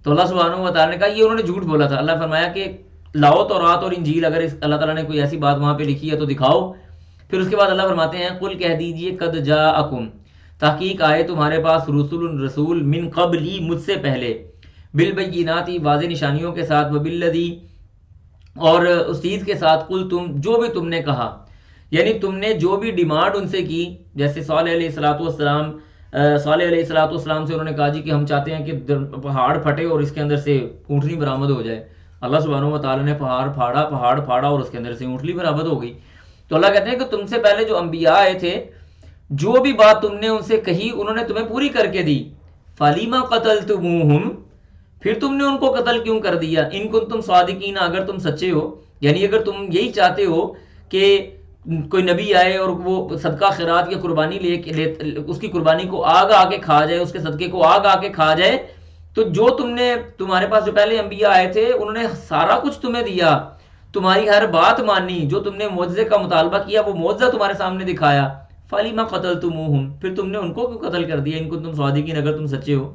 S1: تو اللہ سبحانہ و تعالیٰ نے کہا یہ انہوں نے جھوٹ بولا تھا. اللہ فرمایا کہ لاؤ تورات اور انجیل, اگر اللہ تعالیٰ نے کوئی ایسی بات وہاں پہ لکھی ہے تو دکھاؤ. پھر اس کے بعد اللہ فرماتے ہیں, قل کہہ دیجئے, قد جاءکم تحقیق آئے تمہارے پاس, رسول من قبلی مجھ سے پہلے, بالبینات واضح نشانیوں کے ساتھ, وبالذی اور اس چیز کے ساتھ, قل تم جو بھی تم نے کہا, یعنی تم نے جو بھی ڈیمانڈ ان سے کی, جیسے صالح علیہ الصلوۃ والسلام سے انہوں نے کہا جی کہ ہم چاہتے ہیں کہ پہاڑ پھٹے اور اس کے اندر سے اونٹنی برآمد ہو جائے. اللہ سبحانہ و تعالیٰ نے پہاڑ پھاڑا اور اس کے اندر سے اونٹنی برآمد ہو گئی. تو اللہ کہتے ہیں کہ تم سے پہلے جو انبیاء آئے تھے جو بھی بات تم نے ان سے کہی انہوں نے تمہیں پوری کر کے دی. فَلِمَ قَتَلْتُمُوهُمْ پھر تم نے ان کو قتل کیوں کر دیا, ان کنتم صادقین اگر تم سچے ہو, یعنی اگر تم یہی چاہتے ہو کہ کوئی نبی آئے اور وہ صدقہ خیرات یا قربانی اس کی قربانی کو آگ آ کے کھا جائے, اس کے صدقے کو آگ آ کے کھا جائے, تو جو تمہارے پاس جو پہلے انبیاء آئے تھے انہوں نے سارا کچھ تمہیں دیا, تمہاری ہر بات مانی, جو تم نے معجزے کا مطالبہ کیا وہ معجزہ تمہارے سامنے دکھایا. فَلِمَ قَتَلْتُمُوهُمْ پھر تم نے ان کو کیوں قتل کر دیا, ان کو تم صادقین اگر تم سچے ہو.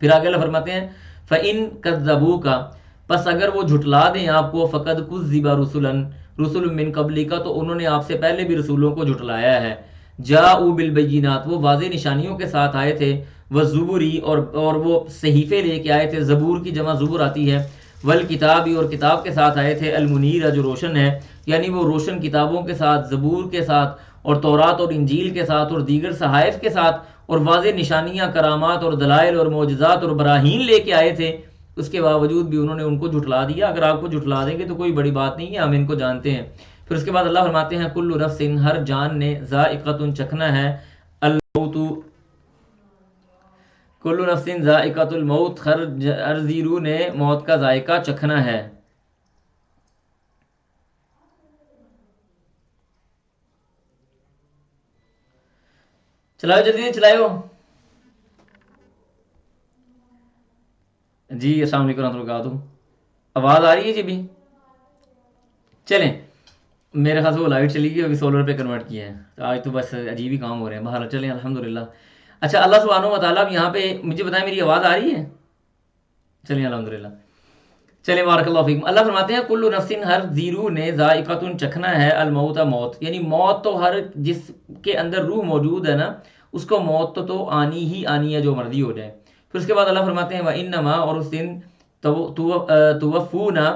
S1: پھر آگے اللہ فرماتے ہیں, فَإِن كَذَّبُوكَ پس اگر وہ جھٹلا دیں آپ کو, فَقَدْ كُذِّبَ رُسُلٌ مِّن قَبْلِكَ تو انہوں نے آپ سے پہلے بھی رسولوں کو جھٹلایا ہے. جاءوا بالبینات وہ واضح نشانیوں کے ساتھ آئے تھے, والزبری اور وہ صحیفے لے کے آئے تھے, زبور کی جمع زبر آتی ہے, والکتابی اور کتاب کے ساتھ آئے تھے, المنیر جو روشن ہے, یعنی وہ روشن کتابوں کے ساتھ, زبور کے ساتھ اور تورات اور انجیل کے ساتھ اور دیگر صحائف کے ساتھ, اور واضح نشانیاں, کرامات اور دلائل اور معجزات اور براہین لے کے آئے تھے. اس کے باوجود بھی انہوں نے ان کو جھٹلا دیا. اگر آپ کو جھٹلا دیں گے تو کوئی بڑی بات نہیں ہے, ہم ان کو جانتے ہیں. پھر اس کے بعد اللہ فرماتے ہیں, کل نفس ہر جان نے, ذائقۃ چکھنا ہے, الموت کل نفس ذائقۃ الموت ہر زیرو نے موت کا ذائقہ چکھنا ہے. چلائے جلدی چلائے ہو جی. السلام علیکم ورحمۃ اللہ وبرکاتہ. آواز آ رہی ہے جی بھی؟ چلیں میرے خاص وہ لائٹ چلی گئی، ابھی سولر پہ کنورٹ کیے ہیں، تو آج تو بس عجیب ہی کام ہو رہے ہیں، باہر چلیں الحمدللہ۔ اچھا، اللہ سبحانہ و تعالیٰ اب یہاں پہ مجھے بتائیں میری آواز آ رہی ہے؟ چلیے الحمدللہ، چلے بارک اللہ فیکم۔ اللہ فرماتے ہیں کل نفس، ہر زیرو نے ذائقۃ چکھنا ہے الموت، موت، یعنی موت تو ہر جس کے اندر روح موجود ہے نا اس کو موت تو آنی ہی آنی ہے، جو مرضی ہو جائے۔ پھر اس کے بعد اللہ فرماتے ہیں وَإِنَّمَا، اور اس دن توفونا،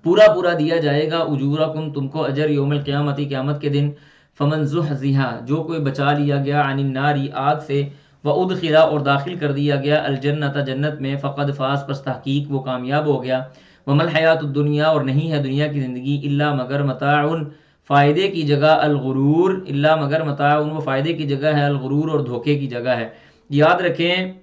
S1: پورا پورا دیا جائے گا، اجورکم، تم کو اجر، یوم القیامتی، قیامت کے دن، فمن زحزحا، جو کوئی بچا لیا گیا، عن الناری، آگ سے، وادخلا، اور داخل کر دیا گیا، الجنت، جنت میں، فقد فاز، پس تحقیق وہ کامیاب ہو گیا، وما الحیات الدنیا، اور نہیں ہے دنیا کی زندگی، الا مگر متاع، فائدے کی جگہ، الغرور، الا مگر متاع، وہ فائدے کی جگہ ہے، الغرور، اور دھوکے کی جگہ ہے۔ یاد رکھیں،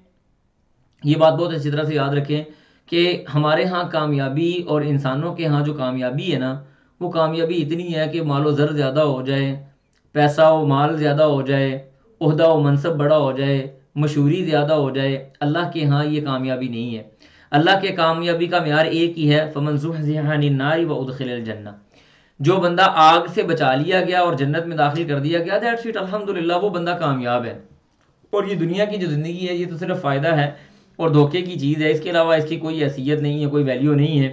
S1: یہ بات بہت اچھی طرح سے یاد رکھیں کہ ہمارے ہاں کامیابی اور انسانوں کے ہاں جو کامیابی ہے نا، وہ کامیابی اتنی ہے کہ مال و زر زیادہ ہو جائے، پیسہ و مال زیادہ ہو جائے، عہدہ و منصب بڑا ہو جائے، مشہوری زیادہ ہو جائے، اللہ کے ہاں یہ کامیابی نہیں ہے۔ اللہ کے کامیابی کا معیار ایک ہی ہے، فمن زحزح عن النار وادخل الجنہ، جو بندہ آگ سے بچا لیا گیا اور جنت میں داخل کر دیا گیا، دیٹس اٹ، الحمدللہ، وہ بندہ کامیاب ہے۔ اور یہ دنیا کی جو زندگی ہے یہ تو صرف فائدہ ہے اور دھوکے کی چیز ہے، اس کے علاوہ اس کی کوئی حیثیت نہیں ہے، کوئی ویلیو نہیں ہے۔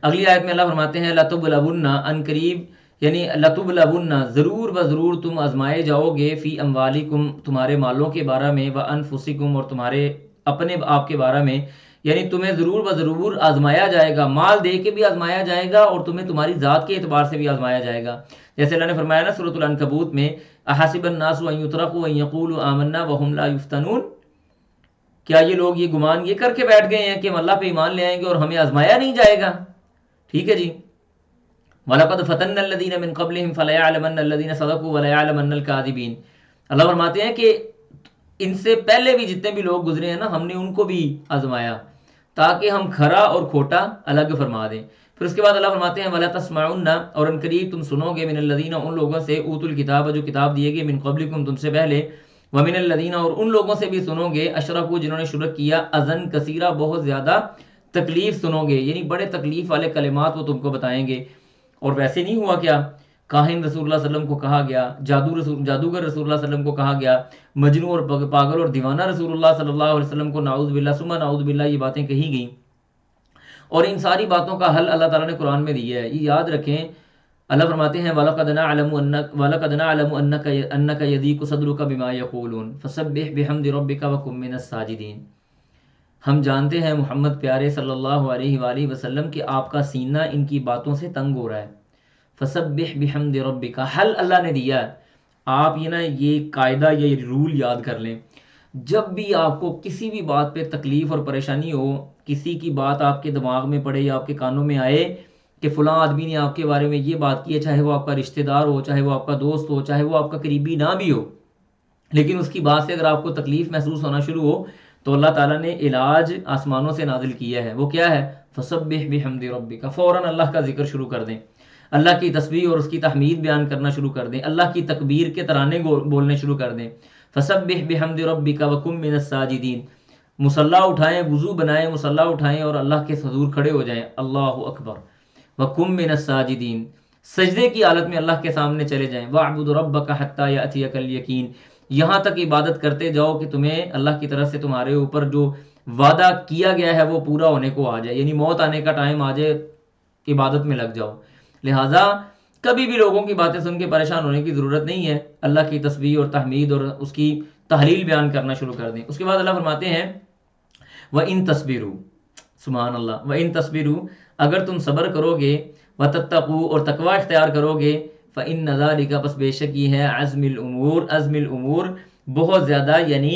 S1: اگلی آیت میں اللہ فرماتے ہیں لَتُبْلَوُنَّ، ان قریب، یعنی لَتُبْلَوُنَّ، ضرور بضرور تم آزمائے جاؤ گے، فی اموالکم، تمہارے مالوں کے بارے میں، وانفسکم، اور تمہارے اپنے آپ کے بارے میں، یعنی تمہیں ضرور بضرور آزمایا جائے گا، مال دے کے بھی آزمایا جائے گا اور تمہیں تمہاری ذات کے اعتبار سے بھی آزمایا جائے گا۔ جیسے اللہ نے فرمایا نا سورۃ العنکبوت میں، احسب الناس ان یترکوا ان یقولوا آمنا وهم لا یفتنون، کیا یہ لوگ یہ گمان یہ کر کے بیٹھ گئے ہیں کہ ہم اللہ پہ ایمان لے آئیں گے اور ہمیں آزمایا نہیں جائے گا؟ ٹھیک ہے جی، وَلَقَدْ فَتَنَّا الَّذِينَ مِن قَبْلِهِمْ فَلَيَعْلَمَنَّ الَّذِينَ صَدَقُوا وَلَيَعْلَمَنَّ الْكَاذِبِينَ۔ اللہ فرماتے ہیں کہ ان سے پہلے بھی جتنے بھی لوگ گزرے ہیں نا، ہم نے ان کو بھی آزمایا تاکہ ہم کھرا اور کھوٹا الگ فرما دیں۔ پھر اس کے بعد اللہ فرماتے ہیں وَلَا تَسْمَعُنَّ، اور ان قریب تم سنو گے، مِنَ الَّذِينَ، ان لوگوں سے، اوتوا الکتاب، جو کتاب دیے گئے، من قبلکم، تم سے پہلے، وَمِنَ الَّذِينَ، اور ان لوگوں سے بھی سنو گے، اشرکوا، جنہوں نے شرک کیا، اذًا کثیرہ، بہت زیادہ تکلیف سنو گے، یعنی بڑے تکلیف والے کلمات وہ تم کو بتائیں گے۔ اور ویسے نہیں ہوا کیا، کاہن رسول اللہ صلی اللہ علیہ وسلم کو کہا گیا، جادوگر رسول اللہ صلی اللہ علیہ وسلم کو کہا گیا، مجنون اور پاگل اور دیوانہ رسول اللہ صلی اللہ علیہ وسلم کو نعوذ باللہ ثم نعوذ باللہ یہ باتیں کہی گئیں، اور ان ساری باتوں کا حل اللہ تعالیٰ نے قرآن میں دیا ہے، یہ یاد رکھیں۔ اللہ فرماتے ہیں وَلَقَدْ نَعْلَمُ أَنَّكَ يَضِيقُ صَدْرُكَ بِمَا يَقُولُونَ فَسَبِّحْ بِحَمْدِ رَبِّكَ وَكُن مِّنَ السَّاجِدِينَ۔ ہم جانتے ہیں محمد پیارے صلی اللہ علیہ وآلہ وسلم کہ آپ کا سینہ ان کی باتوں سے تنگ ہو رہا ہے۔ فسبح بحمد ربک، حل اللہ نے دیا ہے۔ آپ یہ قاعدہ، یہ رول یاد کر لیں، جب بھی آپ کو کسی بھی بات پہ تکلیف اور پریشانی ہو، کسی کی بات آپ کے دماغ میں پڑے یا آپ کے کانوں میں آئے کہ فلاں آدمی نے آپ کے بارے میں یہ بات کی ہے، چاہے وہ آپ کا رشتہ دار ہو، چاہے وہ آپ کا دوست ہو، چاہے وہ آپ کا قریبی نہ بھی ہو، لیکن اس کی بات سے اگر آپ کو تکلیف محسوس ہونا شروع ہو تو اللہ تعالیٰ نے علاج آسمانوں سے نازل کیا ہے، وہ کیا ہے؟ فسبح بحمد ربک، فوراً اللہ کا ذکر شروع کر دیں، اللہ کی تسبیح اور اس کی تحمید بیان کرنا شروع کر دیں، اللہ کی تکبیر کے ترانے بولنے شروع کر دیں۔ فسبح بحمد ربک وکن من الساجدین، مصلی اٹھائیں، وضو بنائیں، مصلی اٹھائیں اور اللہ کے حضور کھڑے ہو جائیں، اللہ اکبر، وکن من الساجدین، سجدے کی حالت میں اللہ کے سامنے چلے جائیں، وَاعْبُدْ رَبَّكَ حَتَّى يَأْتِيَكَ الْيَقِينُ، یہاں تک عبادت کرتے جاؤ کہ تمہیں اللہ کی طرف سے تمہارے اوپر جو وعدہ کیا گیا ہے وہ پورا ہونے کو آ جائے، یعنی موت آنے کا ٹائم آ جائے، عبادت میں لگ جاؤ۔ لہٰذا کبھی بھی لوگوں کی باتیں سن کے پریشان ہونے کی ضرورت نہیں ہے، اللہ کی تسبیح اور تحمید اور اس کی تحلیل بیان کرنا شروع کر دیں۔ اس کے بعد اللہ فرماتے ہیں وَإِن تَصْبِرُوا، سبحان اللہ، وَإِن تَصْبِرُوا، اگر تم صبر کرو گے، وَتَتَّقُوا، اور تقوی اختیار کرو گے، فَإِنَّ ذَلِكَ، بس بے شک یہ ہے، عزم الامور، عزم الامور، بہت زیادہ، یعنی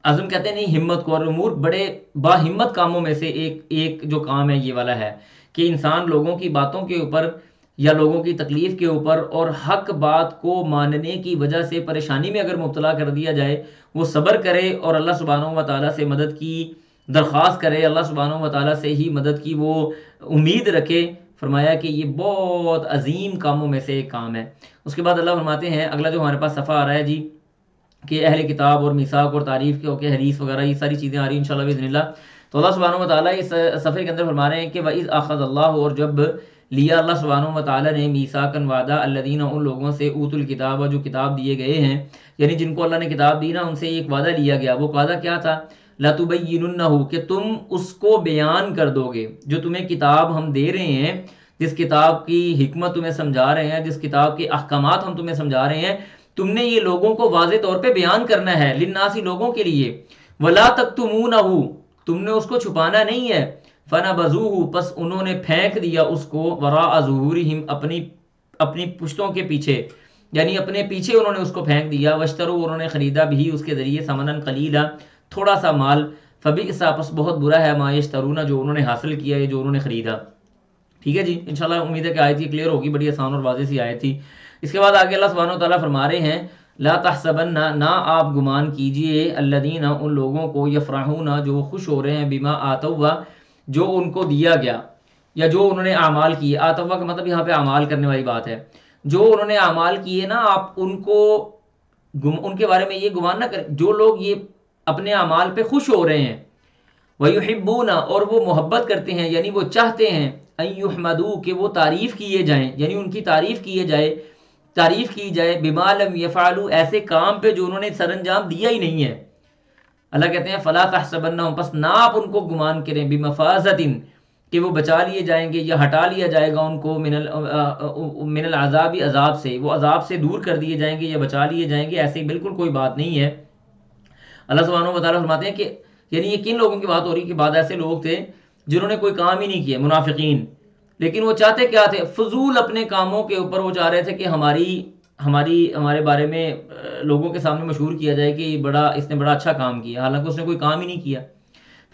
S1: عزم کہتے ہیں نہیں ہمت کو، اور امور بڑے باہمت کاموں میں سے ایک جو کام ہے یہ والا ہے کہ انسان لوگوں کی باتوں کے اوپر یا لوگوں کی تکلیف کے اوپر اور حق بات کو ماننے کی وجہ سے پریشانی میں اگر مبتلا کر دیا جائے، وہ صبر کرے اور اللہ سبحانہ و تعالیٰ سے مدد کی درخواست کرے، اللہ سبحانہ و تعالیٰ سے ہی مدد کی وہ امید رکھے۔ فرمایا کہ یہ بہت عظیم کاموں میں سے ایک کام ہے۔ اس کے بعد اللہ فرماتے ہیں، اگلا جو ہمارے پاس صفحہ آ رہا ہے جی، کہ اہل کتاب اور میثاق اور تعریف کے حدیث وغیرہ یہ ساری چیزیں آ رہی ہیں انشاءاللہ باذن اللہ۔ تو اللہ سبحانہ و تعالیٰ اس صفحے کے اندر فرما رہے ہیں کہ وَإِذْ أَخَذَ اللَّهُ، اور جب لیا اللہ سبحانہ و تعالیٰ نے میثاقاً وعدہ، الذین ان لوگوں سے اوتوا الکتاب، جو کتاب دیے گئے ہیں، یعنی جن کو اللہ نے کتاب دی نا، ان سے ایک وعدہ لیا گیا. وہ وعدہ کیا تھا؟ لَتُبَيِّنُنَّهُ، کہ تم اس کو بیان کر دو گے. جو تمہیں کتاب ہم دے رہے ہیں، جس کتاب کی حکمت تمہیں سمجھا رہے ہیں، جس کتاب کے احکامات ہم تمہیں سمجھا رہے ہیں، تم نے یہ لوگوں کو واضح طور پہ بیان کرنا ہے، للناس، لوگوں کے لیے. وَلَا تَكْتُمُونَهُ، تم نے اس کو چھپانا نہیں ہے. فَنَبَذُوهُ، پس انہوں نے پھینک دیا اس کو، وَرَاءَ ظُهُورِهِمْ، اپنی پشتوں کے پیچھے، یعنی اپنے پیچھے انہوں نے اس کو پھینک دیا. وَاشْتَرُوا، انہوں نے خریدا بھی اس کے ذریعے، ثَمَنًا قَلِيلًا، تھوڑا سا مال. فَبِئْسَ، پس بہت برا ہے، مَا يَشْتَرُونَ، جو انہوں نے حاصل کیا ہے، جو انہوں نے خریدا. ٹھیک ہے جی، انشاءاللہ امید ہے کہ آیت یہ کلیئر ہوگی، بڑی آسان اور واضح سی آیت تھی. اس کے بعد آگے اللہ سبحانہ و تعالیٰ فرما رہے ہیں لا تحسبن، نہ آپ گمان کیجئے، الذین، ان لوگوں کو، یفرحون، جو خوش ہو رہے ہیں، بما آتوا، جو ان کو دیا گیا، یا جو انہوں نے اعمال کیے. آتوا کا مطلب یہاں پہ اعمال کرنے والی بات ہے. جو انہوں نے اعمال کیے نا، آپ ان کو ان کے بارے میں یہ گمان نہ کریں. جو لوگ یہ اپنے اعمال پہ خوش ہو رہے ہیں، وَيُحِبُّونَ، اور وہ محبت کرتے ہیں، یعنی وہ چاہتے ہیں، أَن يُحْمَدُوا، کہ وہ تعریف کیے جائیں، یعنی ان کی تعریف کی جائے، بِمَا لَمْ يَفْعَلُوا، ایسے کام پہ جو انہوں نے سر انجام دیا ہی نہیں ہے. اللہ کہتے ہیں فَلَا تَحْسَبَنَّهُمْ، پس نہ آپ ان کو گمان کریں، بِمَفَازَةٍ، کہ وہ بچا لیے جائیں گے یا ہٹا لیا جائے گا ان کو، من العذاب، عذاب سے، وہ عذاب سے دور کر دیے جائیں گے یا بچا لیے جائیں گے، ایسی بالکل کوئی بات نہیں ہے. اللہ سبحانہ و تعالیٰ فرماتے ہیں کہ یعنی یہ کن لوگوں کی بات ہو رہی ہے کہ بعد ایسے لوگ تھے جنہوں نے کوئی کام ہی نہیں کیا، منافقین، لیکن وہ چاہتے کیا تھے؟ فضول اپنے کاموں کے اوپر وہ چاہ رہے تھے کہ ہمارے بارے میں لوگوں کے سامنے مشہور کیا جائے کہ اس نے بڑا اچھا کام کیا، حالانکہ اس نے کوئی کام ہی نہیں کیا.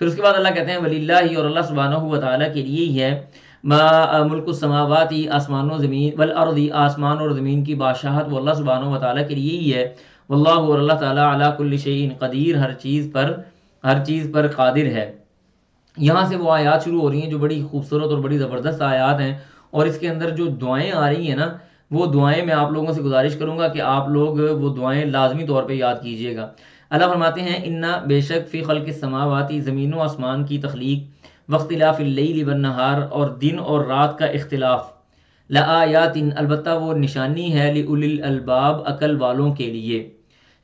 S1: پھر اس کے بعد اللہ کہتے ہیں وَلِلَّهِ، اور اللہ سبحانہ و تعالیٰ کے لیے ہی ہے، ملک السماوات، آسمان و زمین، والارض، آسمان اور زمین کی بادشاہت، وہ اللہ سبحانہ و تعالیٰ کے لیے ہی ہے. واللہ، اور اللہ تعالیٰ، علی کل شیء قدیر، ہر چیز پر قادر ہے. یہاں سے وہ آیات شروع ہو رہی ہیں جو بڑی خوبصورت اور بڑی زبردست آیات ہیں، اور اس کے اندر جو دعائیں آ رہی ہیں نا، وہ دعائیں میں آپ لوگوں سے گزارش کروں گا کہ آپ لوگ وہ دعائیں لازمی طور پہ یاد کیجئے گا. اللہ فرماتے ہیں انا، بے شک، فی خلق السماوات، زمین و آسمان کی تخلیق، واختلاف اللیل والنہار، اور دن اور رات کا اختلاف، لآیات، البتہ وہ نشانی ہے، لأولی الالباب، عقل والوں کے لیے،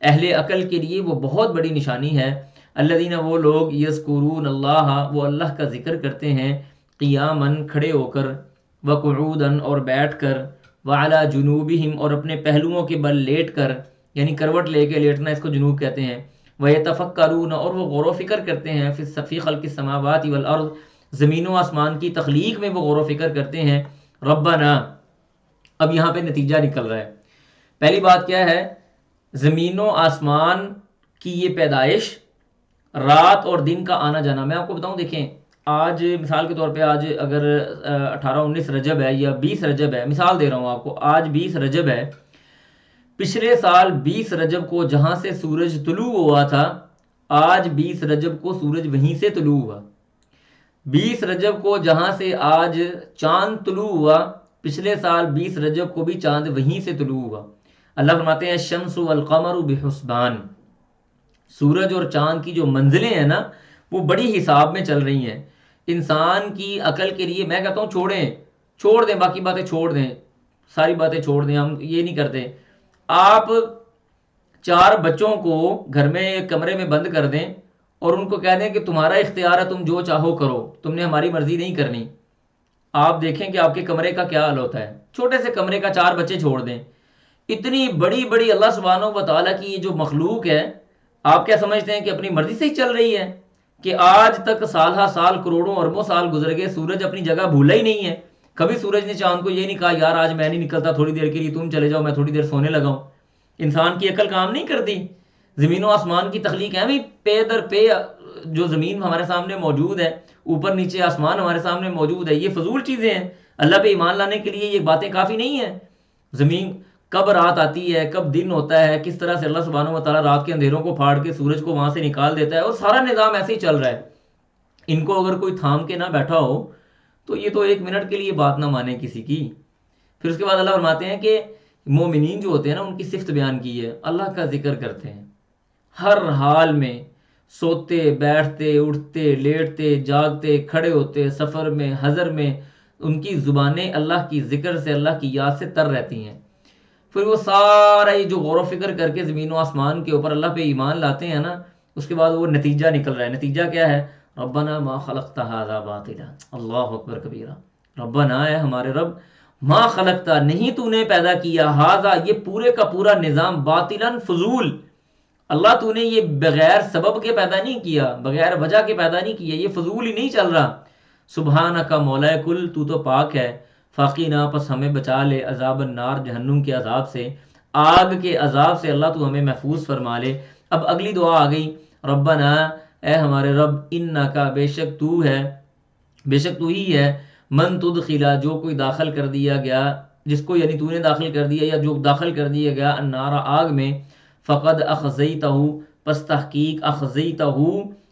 S1: اہل عقل کے لیے وہ بہت بڑی نشانی ہے. الذین، وہ لوگ، یذکرون اللہ، وہ اللہ کا ذکر کرتے ہیں، قیاماً، کھڑے ہو کر، وقعوداً، اور بیٹھ کر، وعلی جنوبہم، اور اپنے پہلوؤں کے بل لیٹ کر، یعنی کروٹ لے کے لیٹنا، اس کو جنوب کہتے ہیں. ویتفکرون، اور وہ غور و فکر کرتے ہیں، فی خلق السماوات والارض، زمین و آسمان کی تخلیق میں وہ غور و فکر کرتے ہیں. ربنا، اب یہاں پہ نتیجہ نکل رہا ہے. پہلی بات کیا ہے؟ زمین و آسمان کی یہ پیدائش، رات اور دن کا آنا جانا. میں آپ کو بتاؤں، دیکھیں، آج مثال کے طور پہ، آج اگر 18-19 رجب ہے یا 20 رجب ہے، مثال دے رہا ہوں آپ کو، آج 20 رجب ہے. پچھلے سال 20 رجب کو جہاں سے سورج طلوع ہوا تھا، آج 20 رجب کو سورج وہیں سے طلوع ہوا. 20 رجب کو جہاں سے آج چاند طلوع ہوا، پچھلے سال 20 رجب کو بھی چاند وہیں سے طلوع ہوا. اللہ فرماتے ہیں الشمس والقمر بحسبان، سورج اور چاند کی جو منزلیں ہیں نا، وہ بڑی حساب میں چل رہی ہیں. انسان کی عقل کے لیے میں کہتا ہوں چھوڑ دیں باقی باتیں، چھوڑ دیں، ساری باتیں چھوڑ دیں، ہم یہ نہیں کرتے. آپ 4 بچوں کو گھر میں ایک کمرے میں بند کر دیں اور ان کو کہہ دیں کہ تمہارا اختیار ہے، تم جو چاہو کرو، تم نے ہماری مرضی نہیں کرنی. آپ دیکھیں کہ آپ کے کمرے کا کیا حال ہوتا ہے. چھوٹے سے کمرے کا 4 بچے چھوڑ دیں. اتنی بڑی اللہ سبحانہ و تعالیٰ کی یہ جو مخلوق ہے، آپ کیا سمجھتے ہیں کہ اپنی مرضی سے ہی چل رہی ہے؟ کہ آج تک سالہ سال، کروڑوں اربوں سال گزر گئے، سورج اپنی جگہ بھولا ہی نہیں ہے. کبھی سورج نے چاند کو یہ نہیں کہا یار آج میں نہیں نکلتا، تھوڑی دیر کے لیے تم چلے جاؤ، میں تھوڑی دیر سونے لگاؤں. انسان کی عقل کام نہیں کرتی. زمین و آسمان کی تخلیق ہے بھی پے در پے، جو زمین ہمارے سامنے موجود ہے، اوپر نیچے آسمان ہمارے سامنے موجود ہے، یہ فضول چیزیں ہیں. اللہ پہ ایمان لانے کے لیے یہ باتیں کافی نہیں ہیں. زمین کب رات آتی ہے، کب دن ہوتا ہے، کس طرح سے اللہ سبحانہ و تعالیٰ رات کے اندھیروں کو پھاڑ کے سورج کو وہاں سے نکال دیتا ہے، اور سارا نظام ایسے ہی چل رہا ہے. ان کو اگر کوئی تھام کے نہ بیٹھا ہو تو یہ تو 1 منٹ کے لیے بات نہ مانے کسی کی. پھر اس کے بعد اللہ فرماتے ہیں کہ مومنین جو ہوتے ہیں نا، ان کی صفت بیان کی ہے، اللہ کا ذکر کرتے ہیں ہر حال میں. سوتے بیٹھتے اٹھتے لیٹتے جاگتے کھڑے ہوتے سفر میں حضر میں ان کی زبانیں اللہ کی ذکر سے اللہ کی یاد سے تر رہتی ہیں. پھر وہ سارا ہی جو غور و فکر کر کے زمین و آسمان کے اوپر اللہ پہ ایمان لاتے ہیں نا، اس کے بعد وہ نتیجہ نکل رہا ہے. نتیجہ کیا ہے؟ ربنا ما خلقت ھذا باطلا. اللہ اکبر کبیرہ. ربنا ہے ہمارے رب، ما خلقتا نہیں تو نے پیدا کیا، ھذا یہ پورے کا پورا نظام، باطلا فضول. اللہ تو نے یہ بغیر سبب کے پیدا نہیں کیا، بغیر وجہ کے پیدا نہیں کیا، یہ فضول ہی نہیں چل رہا. سبحانک مولا کل، تو پاک ہے. فاقینا پس ہمیں بچا لے، عذاب النار جہنم کے عذاب سے، آگ کے عذاب سے اللہ تو ہمیں محفوظ فرما لے. اب اگلی دعا آ گئی، ربنا اے ہمارے رب، انکا بے شک تو ہے، بے شک تو ہی ہے، من تدخلا جو کوئی داخل کر دیا گیا، جس کو یعنی تو نے داخل کر دیا یا جو داخل کر دیا گیا النار آگ میں، فقد اخزیتہ پس تحقیق اخزیتہ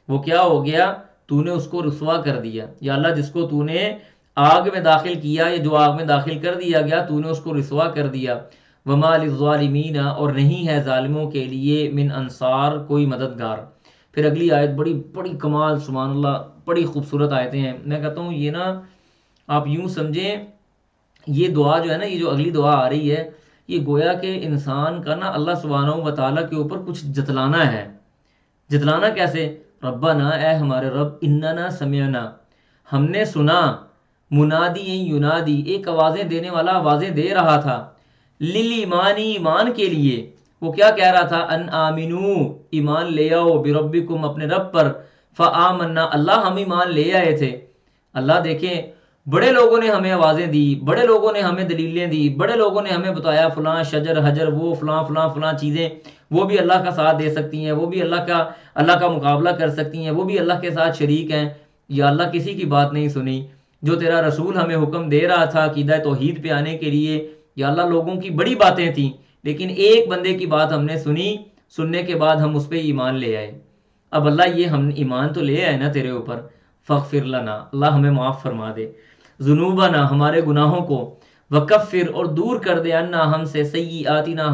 S1: وہ کیا ہو گیا، تو نے اس کو رسوا کر دیا. یا اللہ جس کو تو نے آگ میں داخل کیا یا جو آگ میں داخل کر دیا گیا تو نے اس کو رسوا کر دیا. وما للظالمین اور نہیں ہے ظالموں کے لیے من انصار کوئی مددگار. پھر اگلی آیت بڑی بڑی کمال، سبحان اللہ، بڑی خوبصورت آیتیں ہیں. میں کہتا ہوں یہ نا آپ یوں سمجھیں، یہ دعا جو ہے نا، یہ جو اگلی دعا آ رہی ہے، یہ گویا کہ انسان کا نا اللہ سبحانہ و تعالیٰ کے اوپر کچھ جتلانا ہے. جتلانا کیسے؟ ربنا اے ہمارے رب، اننا سمعنا ہم نے سنا، منادی ینادی ایک آوازیں دینے والا آوازیں دے رہا تھا، للایمانی ایمان کے لیے. وہ کیا کہہ رہا تھا؟ ان آمنو ایمان لے آؤ، بربکم اپنے رب پر، فآمنا اللہ ہم ایمان لے آئے تھے. اللہ دیکھیں بڑے لوگوں نے ہمیں آوازیں دی، بڑے لوگوں نے ہمیں دلیلیں دی، بڑے لوگوں نے ہمیں بتایا فلاں شجر حجر وہ فلاں فلاں فلاں چیزیں وہ بھی اللہ کا ساتھ دے سکتی ہیں، وہ بھی اللہ کا مقابلہ کر سکتی ہیں، وہ بھی اللہ کے ساتھ شریک ہیں. یا اللہ کسی کی بات نہیں سنی. جو تیرا رسول ہمیں حکم دے رہا تھا عقیدہ توحید پہ آنے کے لیے، یا اللہ لوگوں کی بڑی باتیں تھیں، لیکن ایک بندے کی بات ہم نے سنی، سننے کے بعد ہم اس پہ ایمان لے آئے. اب اللہ یہ ہم ایمان تو لے آئے نا تیرے اوپر، فاغفر لنا اللہ ہمیں معاف فرما دے، ذنوبنا ہمارے گناہوں کو، وکفر اور دور کر دے، عنا ہم سے، سیئاتنا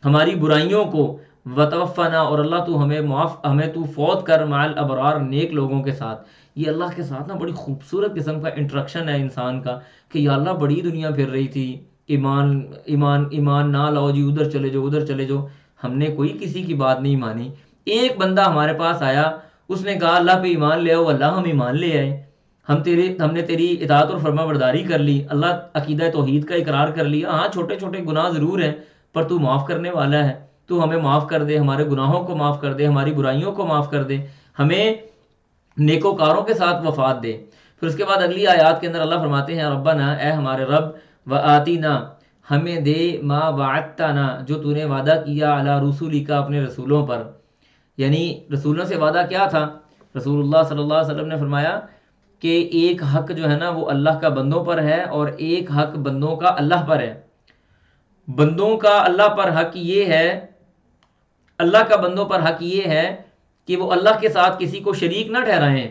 S1: ہماری برائیوں کو، وتوفنا اور اللہ تو ہمیں تو فوت کر، مع الابرار نیک لوگوں کے ساتھ. یہ اللہ کے ساتھ نا بڑی خوبصورت قسم کا انٹریکشن ہے انسان کا، کہ یا اللہ بڑی دنیا پھر رہی تھی، ایمان ایمان ایمان نہ لاؤ جی، ادھر چلے جاؤ ادھر چلے جاؤ، ہم نے کوئی کسی کی بات نہیں مانی. ایک بندہ ہمارے پاس آیا، اس نے کہا اللہ پہ ایمان لے آؤ، اللہ ہم ایمان لے آئے، ہم نے تیری اطاعت اور فرما برداری کر لی، اللہ عقیدہ توحید کا اقرار کر لیا. ہاں چھوٹے چھوٹے گناہ ضرور ہیں، پر تو معاف کرنے والا ہے، تو ہمیں معاف کر دے، ہمارے گناہوں کو معاف کر دے، ہماری برائیوں کو معاف کر دے، ہمیں نیکوکاروں کے ساتھ وفات دے. پھر اس کے بعد اگلی آیات کے اندر اللہ فرماتے ہیں، ربنا اے ہمارے رب، وآتینا ہمیں دے، ما وعدتنا جو تو نے وعدہ کیا، علی رسولک اپنے رسولوں پر. یعنی رسولوں سے وعدہ کیا تھا؟ رسول اللہ صلی اللہ علیہ وسلم نے فرمایا کہ ایک حق جو ہے نا وہ اللہ کا بندوں پر ہے، اور ایک حق بندوں کا اللہ پر ہے. بندوں کا اللہ پر حق یہ ہے، اللہ کا بندوں پر حق یہ ہے کہ وہ اللہ کے ساتھ کسی کو شریک نہ ٹھہرائیں،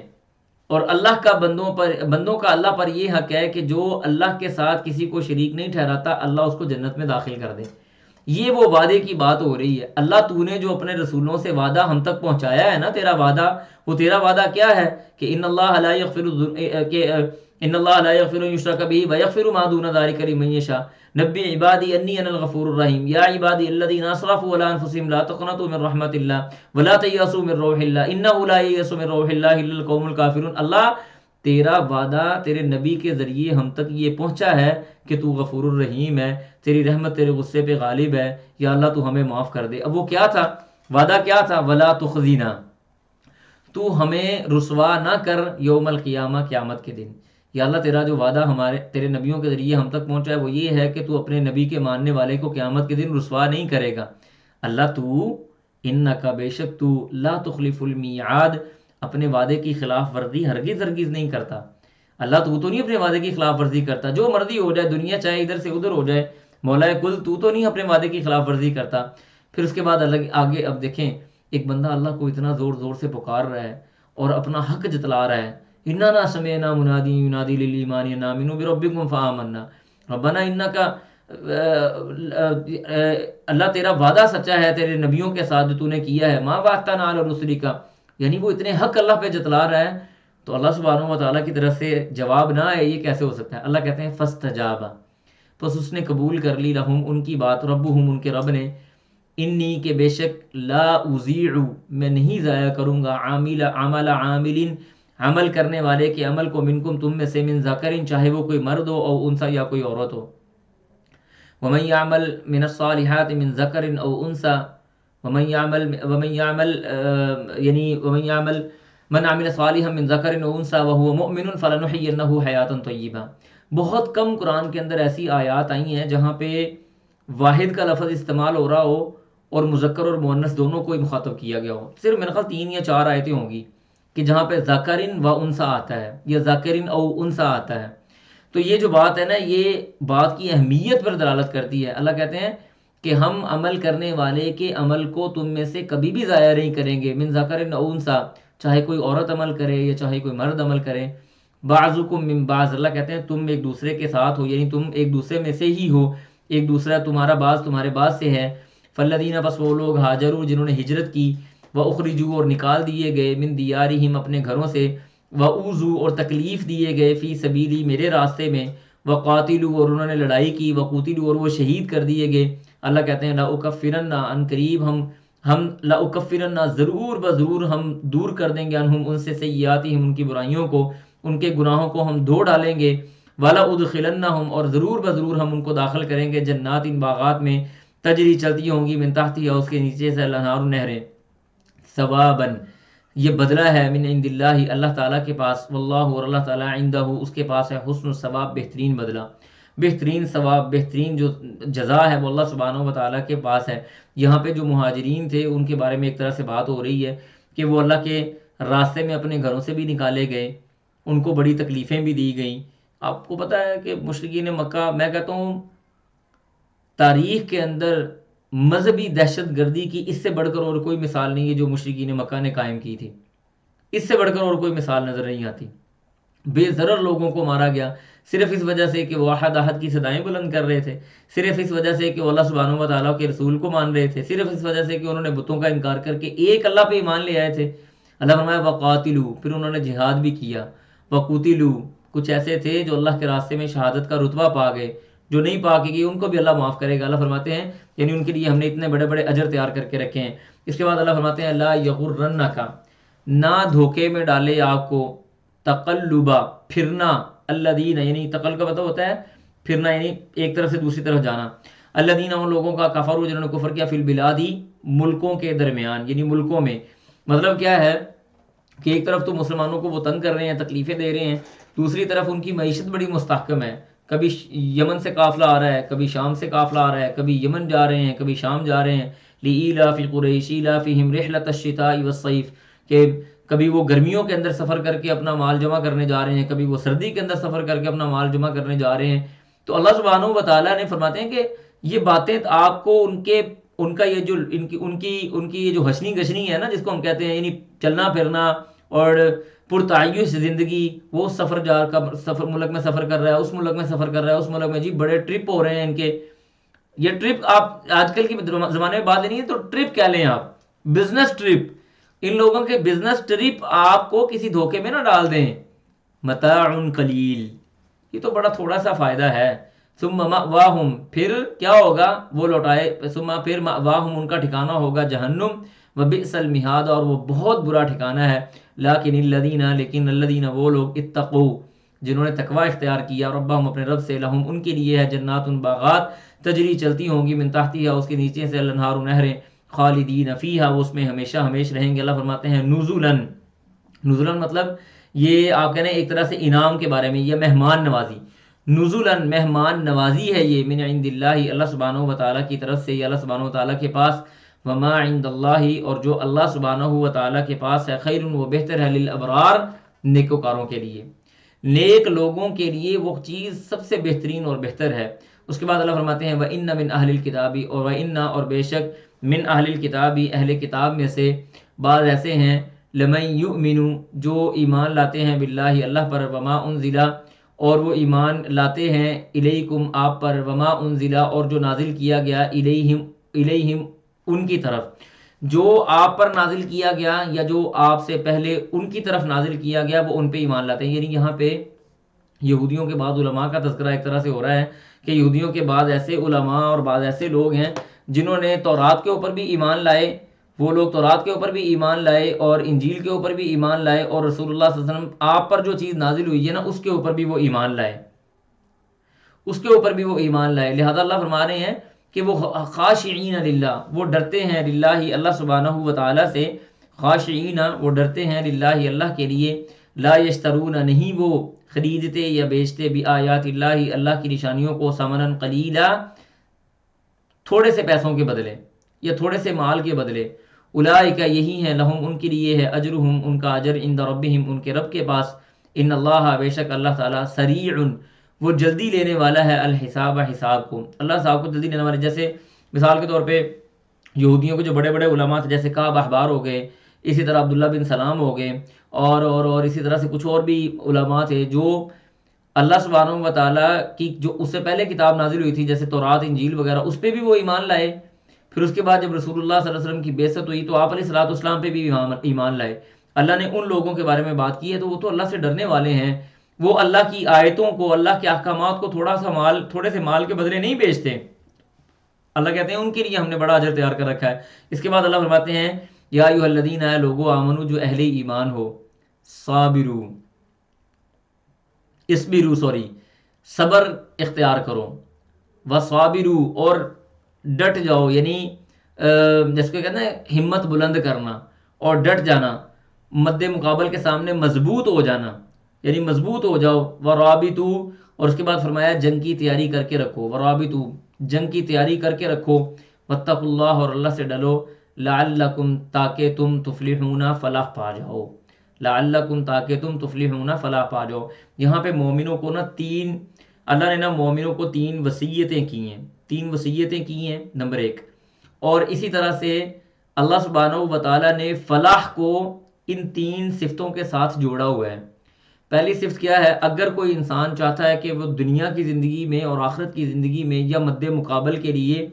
S1: اور اللہ کا بندوں کا اللہ پر یہ حق ہے کہ جو اللہ کے ساتھ کسی کو شریک نہیں ٹھہراتا اللہ اس کو جنت میں داخل کر دے. یہ وہ وعدے کی بات ہو رہی ہے. اللہ تو نے جو اپنے رسولوں سے وعدہ ہم تک پہنچایا ہے نا، تیرا وعدہ، وہ تیرا وعدہ کیا ہے کہ ان اللہ لا یغفر ان یشرک بہ ویغفر ما دون ذلک لمن یشاء، نبی عبادی انی انا الغفور الرحیم، یا عبادی الذین اسرفوا علی انفسهم لا تقنطوا من رحمت اللہ ولا تیأسوا من روح اللہ انہ لا ییأس من روح اللہ الا القوم الکافرون. اللہ تیرا وعدہ تیرے نبی کے ذریعے ہم تک یہ پہنچا ہے کہ تو غفور الرحیم ہے، تیری رحمت تیرے غصے پہ غالب ہے، یا اللہ تو ہمیں معاف کر دے. اب وہ کیا تھا وعدہ؟ کیا تھا؟ ولا تخزینا تو ہمیں رسوا نہ کر یوم القیامہ قیامت کے دن. یا اللہ تیرا جو وعدہ تیرے نبیوں کے ذریعے ہم تک پہنچا ہے وہ یہ ہے کہ تو اپنے نبی کے ماننے والے کو قیامت کے دن رسوا نہیں کرے گا. اللہ تو انکا بے شک تو لا تخلف المیعاد اپنے وعدے کی خلاف ورزی ہرگز نہیں کرتا. اللہ تو نہیں اپنے وعدے کی خلاف ورزی کرتا، جو مرضی ہو جائے دنیا چاہے ادھر سے ادھر ہو جائے، مولا کل تو نہیں اپنے وعدے کی خلاف ورزی کرتا. پھر اس کے بعد آگے اب دیکھیں، ایک بندہ اللہ کو اتنا زور زور سے پکار رہا ہے اور اپنا حق جتلا رہا ہے، اننا سمعنا منادی ینادی للایمان ان آمنوا بربکم فآمنا. ربنا انکا اللہ تیرا وعدہ سچا ہے تیرے نبیوں کے ساتھ جو تو نے کیا ہے، ما وعدتنا علی رسلک یعنی وہ اتنے حق اللہ پہ جتلا رہا ہے تو اللہ سبحانہ و تعالیٰ کی طرف سے جواب نہ آئے، یہ کیسے ہو سکتا ہے؟ اللہ کہتے ہیں فاستجابا، پس اس نے قبول کر لی، لہم ان کی بات، ربہم ان کے رب نے، انی کہ بے شک، لا اضیع میں نہیں ضائع کروں گا، عمل عامل عمل کرنے والے کے عمل کو، منکم تم میں سے، من ذکرین چاہے وہ کوئی مرد ہو، او انثی یا کوئی عورت ہو، ومن یعمل من الصالحات من ذکر او انثی، ومن یعمل من عمل صالحا من ذکر او انثی وهو مؤمن فلنحینہ حیاتا طیبہ۔ بہت کم قرآن کے اندر ایسی آیات آئی ہیں جہاں پہ واحد کا لفظ استعمال ہو رہا ہو اور مذکر اور مؤنث دونوں کو ہی مخاطب کیا گیا ہو۔ صرف میرے خیال 3 یا 4 آیتیں ہوں گی کہ جہاں پہ ذکرن و انثی آتا ہے یا ذکرن او انثی آتا ہے۔ تو یہ جو بات ہے نا، یہ بات کی اہمیت پر دلالت کرتی ہے۔ اللہ کہتے ہیں کہ ہم عمل کرنے والے کے عمل کو تم میں سے کبھی بھی ضائع نہیں کریں گے، من ذکر او انثی، چاہے کوئی عورت عمل کرے یا چاہے کوئی مرد عمل کرے، بعضکم من بعض، اللہ کہتے ہیں تم ایک دوسرے کے ساتھ ہو، یعنی تم ایک دوسرے میں سے ہی ہو، ایک دوسرا تمہارا بعض تمہارے بعض سے ہے۔ فالذین، بس وہ لوگ، ہاجروا جنہوں نے ہجرت کی، واخرجوا اور نکال دیے گئے، من دیارہم اپنے گھروں سے، واوذوا اور تکلیف دیے گئے، فی سبیلی میرے راستے میں، وقاتلوا اور انہوں نے لڑائی کی، وقتلوا اور وہ شہید کر دیے گئے۔ اللہ کہتے ہیں لاکفرن، ان قریب ہم لاکفرن ضرور بضرور ہم دور کر دیں گے، انہم ان سے، سیئاتہم ان کی برائیوں کو، ان کے گناہوں کو ہم دھو ڈالیں گے، والا ادخلنہم اور ضرور بضرور ہم ان کو داخل کریں گے، جنات ان باغات میں، تجری چلتی ہوں گی، من تحتہا اس کے نیچے سے، الانہار نہریں، ثوابا یہ بدلہ ہے، من عند اللہ اللہ تعالیٰ کے پاس، واللہ اور اللہ تعالیٰ، عندہ اس کے پاس ہے، حسن الثواب بہترین بدلہ، بہترین ثواب، بہترین جو جزا ہے وہ اللہ سبحانہ و تعالیٰ کے پاس ہے۔ یہاں پہ جو مہاجرین تھے ان کے بارے میں ایک طرح سے بات ہو رہی ہے کہ وہ اللہ کے راستے میں اپنے گھروں سے بھی نکالے گئے، ان کو بڑی تکلیفیں بھی دی گئیں۔ آپ کو پتہ ہے کہ مشرکین مکہ، میں کہتا ہوں تاریخ کے اندر مذہبی دہشت گردی کی اس سے بڑھ کر اور کوئی مثال نہیں ہے جو مشرکین مکہ نے قائم کی تھی، اس سے بڑھ کر اور کوئی مثال نظر نہیں آتی۔ بے ضرر لوگوں کو مارا گیا صرف اس وجہ سے کہ وہ احد احد کی صدائیں بلند کر رہے تھے، صرف اس وجہ سے کہ وہ اللہ سبحانہ و تعالیٰ کے رسول کو مان رہے تھے، صرف اس وجہ سے کہ انہوں نے بتوں کا انکار کر کے ایک اللہ پہ ایمان لے آئے تھے۔ اللہ فرمایا وقاتلوا، پھر انہوں نے جہاد بھی کیا، وقتلوا کچھ ایسے تھے جو اللہ کے راستے میں شہادت کا رتبہ پا گئے، جو نہیں پا کے گئے ان کو بھی اللہ معاف کرے گا۔ اللہ فرماتے ہیں یعنی ان کے لیے ہم نے اتنے بڑے بڑے اجر تیار کر کے رکھے ہیں۔ اس کے بعد اللہ فرماتے ہیں لا یغرنک، نہ دھوکے میں ڈالے آپ کو، تقلبا پھرنا، الذین یعنی تقل کا مطلب ہوتا ہے پھرنا، یعنی ایک طرف سے دوسری طرف جانا، الذین ان لوگوں کا، کفروا جنہوں نے کفر کیا، فی البلادی ملکوں کے درمیان، یعنی ملکوں میں، مطلب کیا ہے کہ ایک طرف تو مسلمانوں کو وہ تنگ کر رہے ہیں، تکلیفیں دے رہے ہیں، دوسری طرف ان کی معیشت بڑی مستحکم ہے، کبھی یمن سے قافلہ آ رہا ہے، کبھی شام سے قافلہ آ رہا ہے، کبھی یمن جا رہے ہیں، کبھی شام جا رہے ہیں، لإیلاف قریش ایلافہم رحلۃ الشتاء والصیف، کہ کبھی وہ گرمیوں کے اندر سفر کر کے اپنا مال جمع کرنے جا رہے ہیں، کبھی وہ سردی کے اندر سفر کر کے اپنا مال جمع کرنے جا رہے ہیں۔ تو اللہ سبحانہ و تعالیٰ نے فرماتے ہیں کہ یہ باتیں آپ کو ان کا یہ جو ان کی یہ جو حشنی گشنی ہے نا، جس کو ہم کہتے ہیں، یعنی چلنا پھرنا اور پرتعیش زندگی، وہ سفر ملک میں سفر کر رہا ہے، اس ملک میں سفر کر رہا ہے، اس ملک میں، جی بڑے ٹرپ ہو رہے ہیں ان کے، یہ ٹرپ آپ آج کل کی زمانے میں بات لینی ہے تو ٹرپ کہہ لیں آپ، بزنس ٹرپ، ان لوگوں کے بزنس ٹرپ آپ کو کسی دھوکے میں نہ ڈال دیں۔ متاع قلیل، یہ تو بڑا تھوڑا سا فائدہ ہے، ثم مأواہم پھر کیا ہوگا، وہ لوٹائے، ثم پھر مأواہم ان کا ٹھکانہ ہوگا جہنم، وبئس المہاد اور وہ بہت برا ٹھکانہ ہے، لیکن الذین وہ لوگ، اتقوا جنہوں نے تقوی اختیار کیا، ربہم اپنے رب سے، لہم ان کے لیے ہے، جنات باغات، تجری چلتی ہوں گی، من تحتہا اس کے نیچے سے، الانہار نہریں، خالدین فیہا وہ اس میں ہمیشہ ہمیش رہیں گے۔ اللہ فرماتے ہیں نزلاً مطلب یہ آپ کہنے ایک طرح سے انعام کے بارے میں، یہ مہمان نوازی، نزلاً مہمان نوازی ہے یہ، من عند اللہ اللہ سبحانہ و تعالیٰ کی طرف سے، یہ اللہ سبحانہ و تعالیٰ کے پاس، وما عند اللہ اور جو اللہ سبحانہ و تعالیٰ کے پاس ہے، خیر وہ بہتر ہے، للابرار نیکوکاروں کے لیے، نیک لوگوں کے لیے وہ چیز سب سے بہترین اور بہتر ہے۔ اس کے بعد اللہ فرماتے ہیں وَإِنَّ مِنْ أَهْلِ الْكِتَابِ اور وَإِنَّ اور بے شک من اہل الکتاب اہل کتاب میں سے بعض ایسے ہیں، لمن یؤمنو جو ایمان لاتے ہیں، باللہ اللہ پر، وما انزل اور وہ ایمان لاتے ہیں، الیکم آپ پر، وما انزل اور جو نازل کیا گیا، الیہم ان کی طرف، جو آپ پر نازل کیا گیا یا جو آپ سے پہلے ان کی طرف نازل کیا گیا وہ ان پہ ایمان لاتے ہیں. یعنی یہاں پہ یہودیوں کے بعد علماء کا تذکرہ ایک طرح سے ہو رہا ہے کہ یہودیوں کے بعد ایسے علماء اور بعض ایسے لوگ ہیں جنہوں نے تورات کے اوپر بھی ایمان لائے. وہ لوگ تورات کے اوپر بھی ایمان لائے اور انجیل کے اوپر بھی ایمان لائے اور رسول اللہ صلی اللہ علیہ وسلم آپ پر جو چیز نازل ہوئی ہے نا اس کے اوپر بھی وہ ایمان لائے. اس کے اوپر بھی وہ ایمان لائے. لہذا اللہ فرما رہے ہیں کہ وہ خاشعین للہ، وہ ڈرتے ہیں للہ اللہ سبحانہ و تعالیٰ سے. خاشعین، وہ ڈرتے ہیں للہ اللہ کے لیے. لا یشترون، نہیں وہ خریدتے یا بیچتے بآیات اللہ اللہ کی نشانیوں کو ثمنا قلیلا، تھوڑے سے پیسوں کے بدلے یا تھوڑے سے مال کے بدلے. اولئک، یہی ہیں، لہم، ان کے لیے ہے، اجرہم، ان کا اجر، عند ربہم، ان کے رب کے پاس. ان اللہ، بے شک اللہ تعالیٰ، سریع، وہ جلدی لینے والا ہے، الحساب، حساب کو. اللہ صاحب کو جلدی لینے والا. جیسے مثال کے طور پہ یہودیوں کے جو بڑے بڑے علماء تھے جیسے کعب احبار ہو گئے، اسی طرح عبداللہ بن سلام ہو گئے، اور اسی طرح سے کچھ اور بھی علماء تھے جو اللہ سبحانہ و تعالیٰ کی جو اس سے پہلے کتاب نازل ہوئی تھی جیسے تورات، انجیل وغیرہ، اس پہ بھی وہ ایمان لائے. پھر اس کے بعد جب رسول اللہ صلی اللہ علیہ وسلم کی بعثت ہوئی تو آپ علیہ الصلوۃ والسلام پہ بھی ایمان لائے. اللہ نے ان لوگوں کے بارے میں بات کی ہے تو وہ تو اللہ سے ڈرنے والے ہیں. وہ اللہ کی آیتوں کو، اللہ کے احکامات کو تھوڑے سے مال کے بدلے نہیں بیچتے. اللہ کہتے ہیں ان کے لیے ہم نے بڑا اجر تیار کر رکھا ہے. اس کے بعد اللہ فرماتے ہیں یا ایھا الذین، اے لوگو، آمنو، جو اہل ایمان ہو، صابرو، صبر اختیار کرو، وصابرو، اور ڈٹ جاؤ. یعنی جس کو کہتے ہیں ہمت بلند کرنا اور ڈٹ جانا، مد مقابل کے سامنے مضبوط ہو جانا، یعنی مضبوط ہو جاؤ. ورابطو، اور اس کے بعد فرمایا جنگ کی تیاری کر کے رکھو. ورابطو، جنگ کی تیاری کر کے رکھو. واتقوا اللہ، اور اللہ سے ڈرو. لعلکم، تاکہ تم تفلحون، فلاح پا جاؤ. لعلکم، تاکہ تم تفلحون، فلاح پا جاؤ. یہاں پہ مومنوں کو اللہ نے مومنوں کو 3 وصیتیں کی ہیں. 3 وصیتیں کی ہیں، نمبر 1. اور اسی طرح سے اللہ سبحانہ و تعالیٰ نے فلاح کو ان 3 صفتوں کے ساتھ جوڑا ہوا ہے. پہلی صفت کیا ہے؟ اگر کوئی انسان چاہتا ہے کہ وہ دنیا کی زندگی میں اور آخرت کی زندگی میں یا مد مقابل کے لیے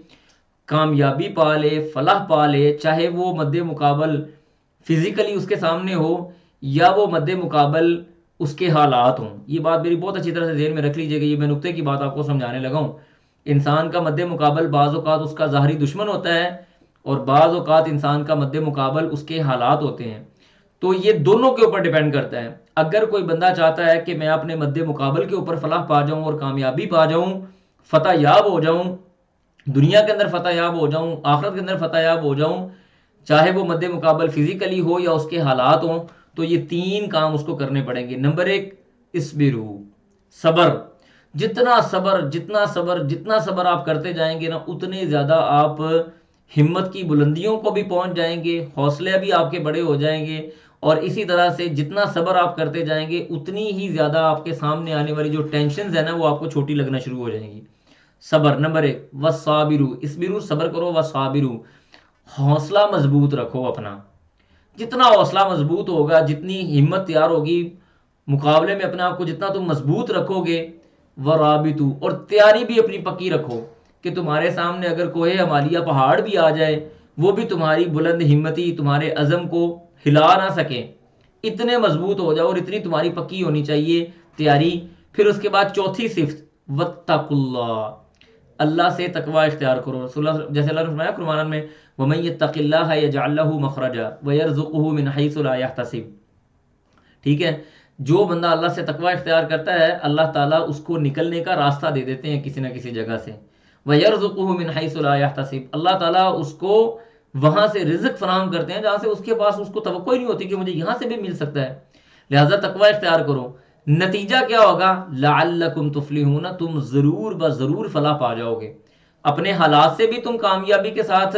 S1: کامیابی پا لے، فلاح پا لے، چاہے وہ مد مقابل فزیکلی اس کے سامنے ہو یا وہ مد مقابل اس کے حالات ہوں. یہ بات میری بہت اچھی طرح سے ذہن میں رکھ لیجیے گا، یہ میں نقطے کی بات آپ کو سمجھانے لگا ہوں. انسان کا مد مقابل بعض اوقات اس کا ظاہری دشمن ہوتا ہے اور بعض اوقات انسان کا مد مقابل اس کے حالات ہوتے ہیں. تو یہ دونوں کے اوپر ڈیپینڈ کرتا ہے. اگر کوئی بندہ چاہتا ہے کہ میں اپنے مد مقابل کے اوپر فلاح پا جاؤں اور کامیابی پا جاؤں، فتح یاب ہو جاؤں، دنیا کے اندر فتح یاب ہو جاؤں، آخرت کے اندر فتح یاب ہو جاؤں، چاہے وہ مد مقابل فزیکلی ہو یا اس کے حالات ہوں، تو یہ 3 کام اس کو کرنے پڑیں گے. نمبر 1، اصبروا، صبر. جتنا صبر آپ کرتے جائیں گے نا، اتنے زیادہ آپ ہمت کی بلندیوں کو بھی پہنچ جائیں گے، حوصلے بھی آپ کے بڑے ہو جائیں گے. اور اسی طرح سے جتنا صبر آپ کرتے جائیں گے اتنی ہی زیادہ آپ کے سامنے آنے والی جو ٹینشنز ہیں نا وہ آپ کو چھوٹی لگنا شروع ہو جائیں گی. صبر نمبر 1. وصابرو، اصبروا، صبر کرو. وصابرو، حوصلہ مضبوط رکھو اپنا. جتنا حوصلہ مضبوط ہوگا، جتنی ہمت تیار ہوگی مقابلے میں اپنے آپ کو جتنا تم مضبوط رکھو گے. ورابطو، اور تیاری بھی اپنی پکی رکھو کہ تمہارے سامنے اگر کوہ ہمالیہ پہاڑ بھی آ جائے وہ بھی تمہاری بلند ہمتی، تمہارے عزم کو ہلا نہ سکے. اتنے مضبوط ہو جاؤ اور اتنی تمہاری پکی ہونی چاہیے تیاری. پھر اس کے بعد 4تھی صفت، واتقوا اللہ، اللہ سے تقوی اختیار کرو. جیسے اللہ نے فرمایا قرآن میں وَمَن يَتَّقِ اللَّهَ يَجْعَل لَّهُ مَخْرَجًا وَيَرْزُقْهُ مِنْ حَيْثُ لَا يَحْتَسِبُ. ٹھیک ہے، جو بندہ اللہ سے تقوی اختیار کرتا ہے اللہ تعالیٰ اس کو نکلنے کا راستہ دے دیتے ہیں کسی نہ کسی جگہ سے. وَيَرْزُقُهُ مِنْ حَيْثُ لَا يَحْتَسِبُ، اللہ تعالیٰ اس کو وہاں سے رزق فراہم کرتے ہیں جہاں سے اس کے پاس اس کو توقع ہی نہیں ہوتی کہ مجھے یہاں سے بھی مل سکتا ہے. لہذا تقوی اختیار کرو. نتیجہ کیا ہوگا؟ لعلکم تفلحون، تم ضرور ضرور فلاح پا جاؤ گے. اپنے حالات سے بھی تم کامیابی کے ساتھ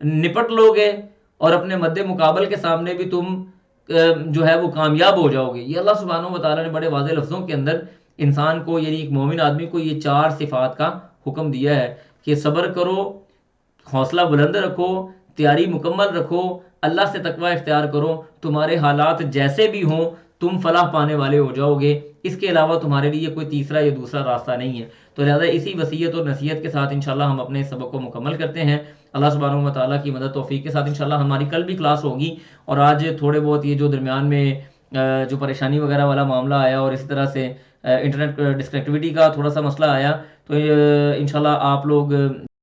S1: نپٹ لو گے اور اپنے مد مقابل کے سامنے بھی تم جو ہے وہ کامیاب ہو جاؤ گے. یہ اللہ سبحانہ و تعالیٰ نے بڑے واضح لفظوں کے اندر انسان کو، یعنی ایک مومن آدمی کو، یہ 4 صفات کا حکم دیا ہے کہ صبر کرو، حوصلہ بلند رکھو، تیاری مکمل رکھو، اللہ سے تقوی اختیار کرو. تمہارے حالات جیسے بھی ہوں تم فلاح پانے والے ہو جاؤ گے. اس کے علاوہ تمہارے لیے کوئی تیسرا یا دوسرا راستہ نہیں ہے. تو لہٰذا اسی وصیت اور نصیحت کے ساتھ انشاءاللہ ہم اپنے سبق کو مکمل کرتے ہیں. اللہ سبحانہ و تعالیٰ کی مدد توفیق کے ساتھ انشاءاللہ ہماری کل بھی کلاس ہوگی. اور آج تھوڑے بہت یہ جو درمیان میں جو پریشانی وغیرہ والا معاملہ آیا اور اسی طرح سے انٹرنیٹ ڈسکنیکٹیوٹی کا تھوڑا سا مسئلہ آیا، تو انشاءاللہ آپ لوگ